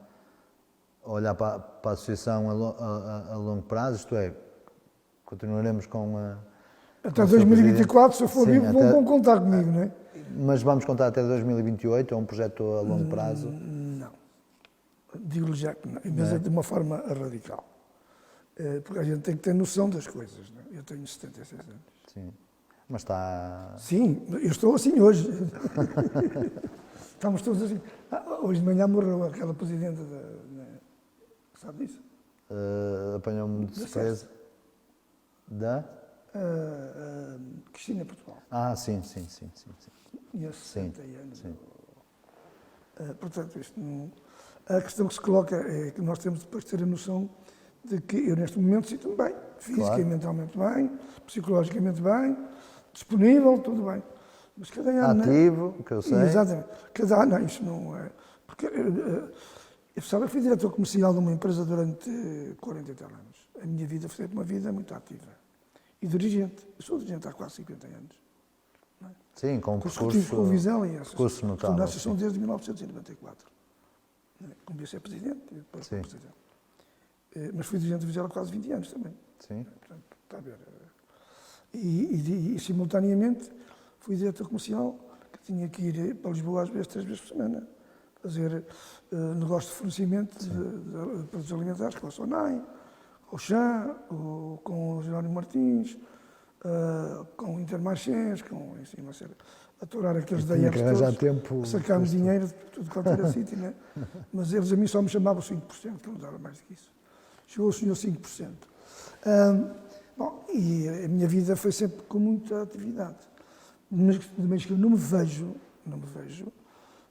a olhar para a associação a longo prazo, isto é, continuaremos com a... Até 2024, se eu for vivo, vão contar comigo, não é? Mas vamos contar até 2028, é um projeto a longo prazo? Não. Digo-lhe já que não, mas é de uma forma radical. Porque a gente tem que ter noção das coisas, não é? Eu tenho 76 anos. Sim, mas está... Sim, eu estou assim hoje. Estamos todos assim. Hoje de manhã morreu aquela presidente sabe disso? Apanhou-me de surpresa. Da? Cristina Portugal. Sim. Tinha 60 anos. Sim. Portanto, isto não... A questão que se coloca é que nós temos depois de ter a noção de que eu neste momento sinto-me bem, física e mentalmente bem, psicologicamente bem, disponível, tudo bem. Mas cada ano... Ativo, que eu sei. Exatamente. Cada ano, isso não é... Porque eu fui diretor comercial de uma empresa durante 40 e tal anos. A minha vida foi uma vida muito ativa. E dirigente. Eu sou dirigente há quase 50 anos. Não é? Sim, com um percurso com visão e percurso notável. Estou na associação desde 1994. Comecei a ser presidente e depois fui presidente. Mas fui dirigente divisório há quase 20 anos também. Sim. Portanto, está a ver. E simultaneamente fui diretor comercial, que tinha que ir para Lisboa às vezes 3 vezes por semana, fazer negócio de fornecimento de produtos alimentares com a SONAI, com o Chã, com o Jerónimo Martins, com o Intermarchés, com assim, uma série. Aturar aqueles da todos, sacámos dinheiro de tudo quanto era sítio, né? Mas eles a mim só me chamavam 5%, que eu não dava mais do que isso. Chegou o senhor 5%. Bom, e a minha vida foi sempre com muita atividade. Mas que eu não me vejo,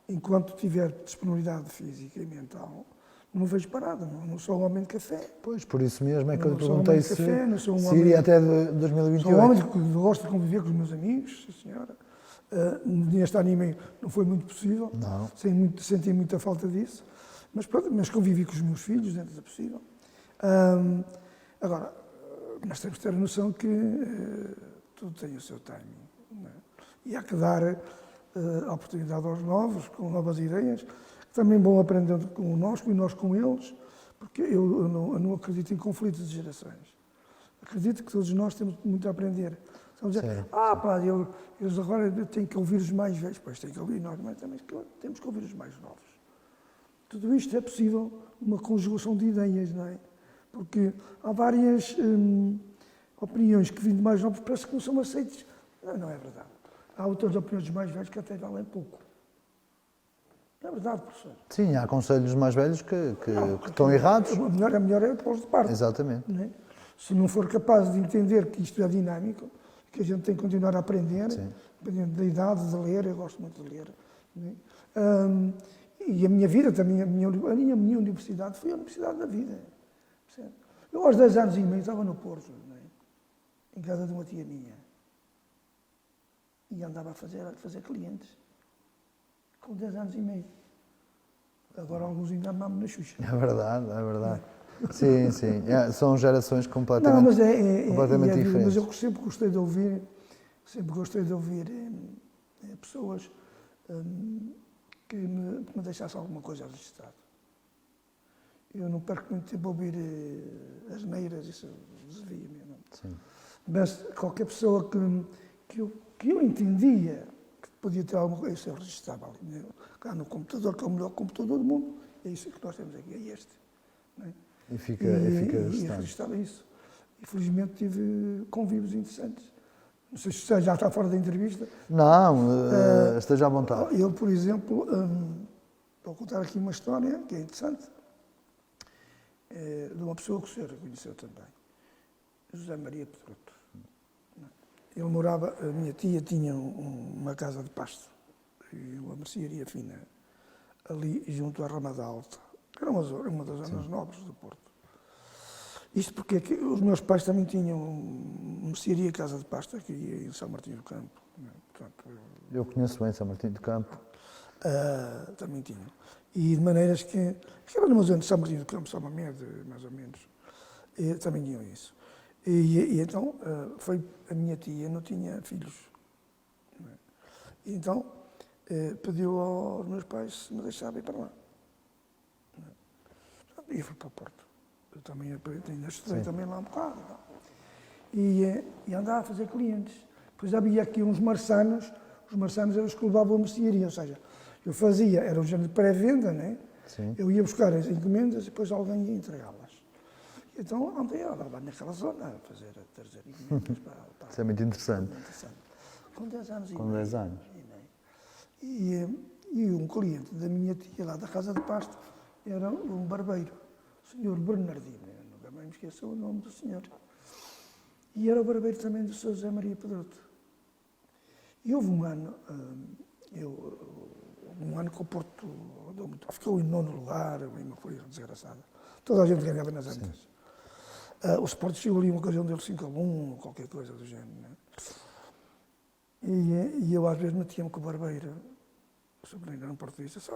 enquanto tiver disponibilidade física e mental, não me vejo parado, não sou um homem de café. Pois, por isso mesmo é que eu lhe Não sou um perguntei homem de café, não sou um se homem iria de- até 2028. Sou um homem que gosto de conviver com os meus amigos, sim senhora. Neste anime não foi muito possível, Não. Senti muita falta disso, mas, pronto, mas convivi com os meus filhos dentro do possível. Agora, nós temos que ter a noção que tudo tem o seu timing, não é? E há que dar a oportunidade aos novos, com novas ideias, que também vão aprendendo connosco e nós com eles, porque eu não acredito em conflitos de gerações. Acredito que todos nós temos muito a aprender. Estamos a dizer, eles agora têm que ouvir os mais velhos, pois têm que ouvir nós, mas também temos que ouvir os mais novos. Tudo isto é possível uma conjugação de ideias, não é? Porque há várias opiniões que vêm de mais novos, parece que não são aceitas. Não é verdade. Há outras opiniões dos mais velhos que até valem pouco. Não é verdade, professor? Sim, há conselhos mais velhos que estão errados. A melhor é pôr de parte. Exatamente. Não é? Se não for capaz de entender que isto é dinâmico, que a gente tem que continuar a aprender, dependendo da idade, de ler, eu gosto muito de ler. Não é? E a minha vida também, a minha universidade foi a universidade da vida. Percebe? Eu aos 10 anos e meio estava no Porto, não é? Em casa de uma tia minha. E andava a fazer clientes. Com 10 anos e meio. Agora alguns ainda mamam na Xuxa. É verdade. Sim. São gerações completamente, completamente diferentes. Mas eu sempre gostei de ouvir, pessoas que me deixassem alguma coisa registrado. Eu não perco muito tempo a ouvir asneiras, isso desvia-me. Sim. Mas qualquer pessoa que eu entendia que podia ter alguma coisa, isso eu registrava ali. Cá no computador, que é o melhor computador do mundo, é isso que nós temos aqui, é este. Não é? E fica E registado. registava isso. E felizmente tive convívios interessantes. Não sei se já está fora da entrevista. Não, esteja à vontade. Ele, por exemplo, vou contar aqui uma história que é interessante, de uma pessoa que o senhor conheceu também, José Maria Pedroto. Ele morava, a minha tia tinha uma casa de pasto, e uma mercearia fina, ali junto à Ramada Alta, que era uma das zonas nobres do Porto. Isto porque os meus pais também tinham mercearia casa de pasto aqui em São Martinho do Campo. Portanto, Eu conheço bem São Martinho do Campo. também tinham. E de maneiras que era numa zona de São Martinho do Campo, São Mamede, mais ou menos, e também tinham isso. E então, a minha tia não tinha filhos. Não é? E então, pediu aos meus pais se me deixavam ir para lá. Não é? E eu fui para o Porto. Eu também ainda estudei também lá um bocado. E andava a fazer clientes. Depois havia aqui uns marçanos, os marçanos eram os que levavam a mercearia, ou seja, eu fazia, era um género de pré-venda, né? Sim. Eu ia buscar as encomendas e depois alguém ia entregá-las. Então andei a andava naquela zona a trazer encomendas para Isso é muito interessante. Com 10 anos. Com 10 anos. E um cliente da minha tia lá da Casa de Pasto era um barbeiro, o senhor Bernardino, nunca mais me esqueço o nome do senhor. E era o barbeiro também do Sr. José Maria Pedroto. E houve um ano, que o Porto ficou em 9º lugar, uma coisa desgraçada. Toda a gente ganhava nas antas. O Sport chegou ali uma ocasião dele 5-1, ou qualquer coisa do género. Né? E eu às vezes metia-me com o barbeiro, o sobrinho era um português, disse,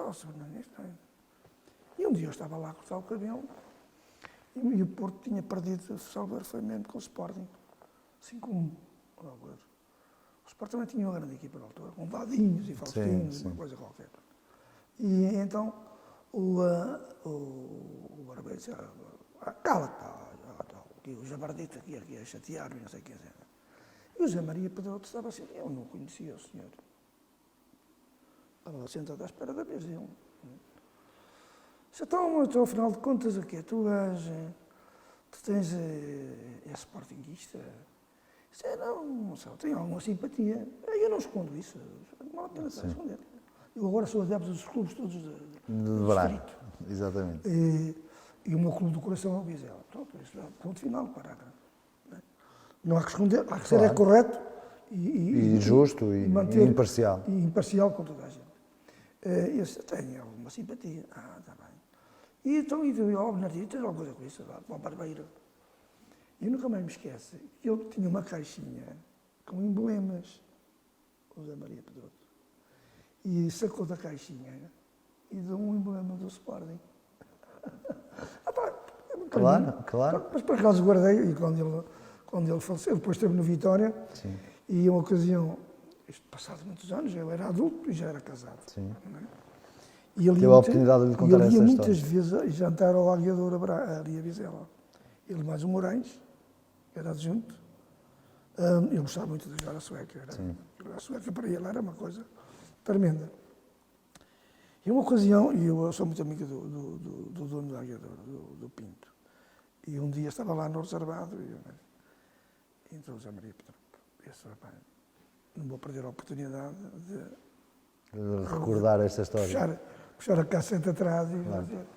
e um dia eu estava lá a cortar o cabelo, e o Porto tinha perdido, salvo foi mesmo com o Sporting, 5-1. O Sport também tinha uma grande equipa na altura, com Vadinhos e Faustinhos, uma coisa qualquer. E então o barbeiro disse, cala-te, o jabardito aqui a chatear-me, não sei o que é. E o José Maria Pedroto estava assim, eu não conhecia o senhor. Estava sentado à espera da vez dele. Então, ao final de contas, o quê? Tu tens é sportinguista? Não sei, tenho alguma simpatia. Eu não escondo isso, não vale a pena estar a esconder. Eu agora sou adepto dos clubes todos de Braga, exatamente. E o meu clube do coração é o Vizela. Pronto, isso é o ponto final, parágrafo. Não há que esconder, há que ser correto e justo e imparcial. E imparcial com toda a gente. Eu tenho alguma simpatia. Está bem. E então, Bernardino, tens alguma coisa com isso? Para o barbeiro. Eu nunca mais me esqueço que ele tinha uma caixinha com emblemas, o José Maria Pedroto. E sacou da caixinha e deu um emblema do Sporting. Claro. Mas por acaso guardei, e quando ele faleceu, depois esteve no Vitória, Sim. E uma ocasião, passado muitos anos, eu era adulto e já era casado. Sim. Não é? E ele Teve a oportunidade de lhe contar essa história. Ele ia muitas vezes jantar ao Aguiador ali a Vizela. Ele mais o Moraes, era adjunto. Ele gostava muito de jogar a sueca. A sueca para ele era uma coisa tremenda. E uma ocasião, e eu sou muito amigo do dono do Aguiador, do Pinto, e um dia estava lá no reservado e entrou o José Maria Pedroto. Eu disse, não vou perder a oportunidade de recordar esta história. Puxar a cassete atrás e dizer,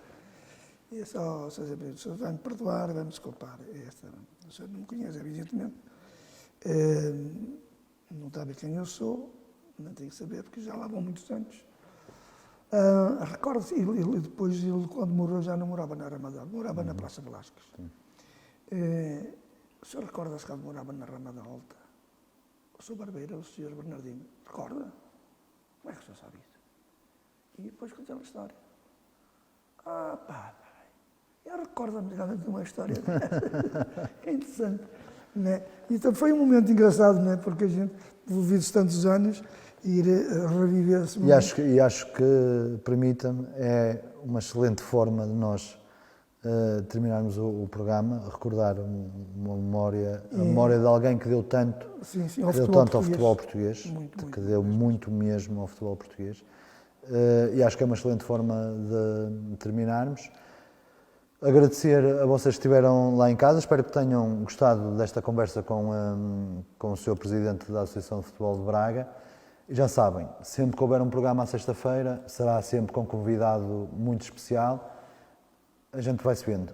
e só saber, o senhor vai-me perdoar, vai-me desculpar. O senhor não me conhece, evidentemente. Não sabe quem eu sou, não tenho que saber, porque já lá vão muitos anos. Recordo-se, depois, quando morou, já não morava na Ramada, morava na Praça Velasquez. O senhor recorda-se quando morava na Ramada Alta? O seu barbeiro, o senhor Bernardino, recorda? Como é que o senhor sabe isso? E depois contei-lhe a história. Eu recordo-me realmente de uma história. É interessante. Né? Então foi um momento engraçado, né? Porque a gente, envolvidos tantos anos, ir reviver esse momento. E acho que, permita-me, é uma excelente forma de nós terminarmos o programa, recordar uma memória, a memória de alguém que deu tanto, ao futebol português, que deu muito mesmo ao futebol português. E acho que é uma excelente forma de terminarmos. Agradecer a vocês que estiveram lá em casa, espero que tenham gostado desta conversa com o Sr. Presidente da Associação de Futebol de Braga E já sabem, sempre que houver um programa à sexta-feira, será sempre com convidado muito especial. A gente vai se vendo.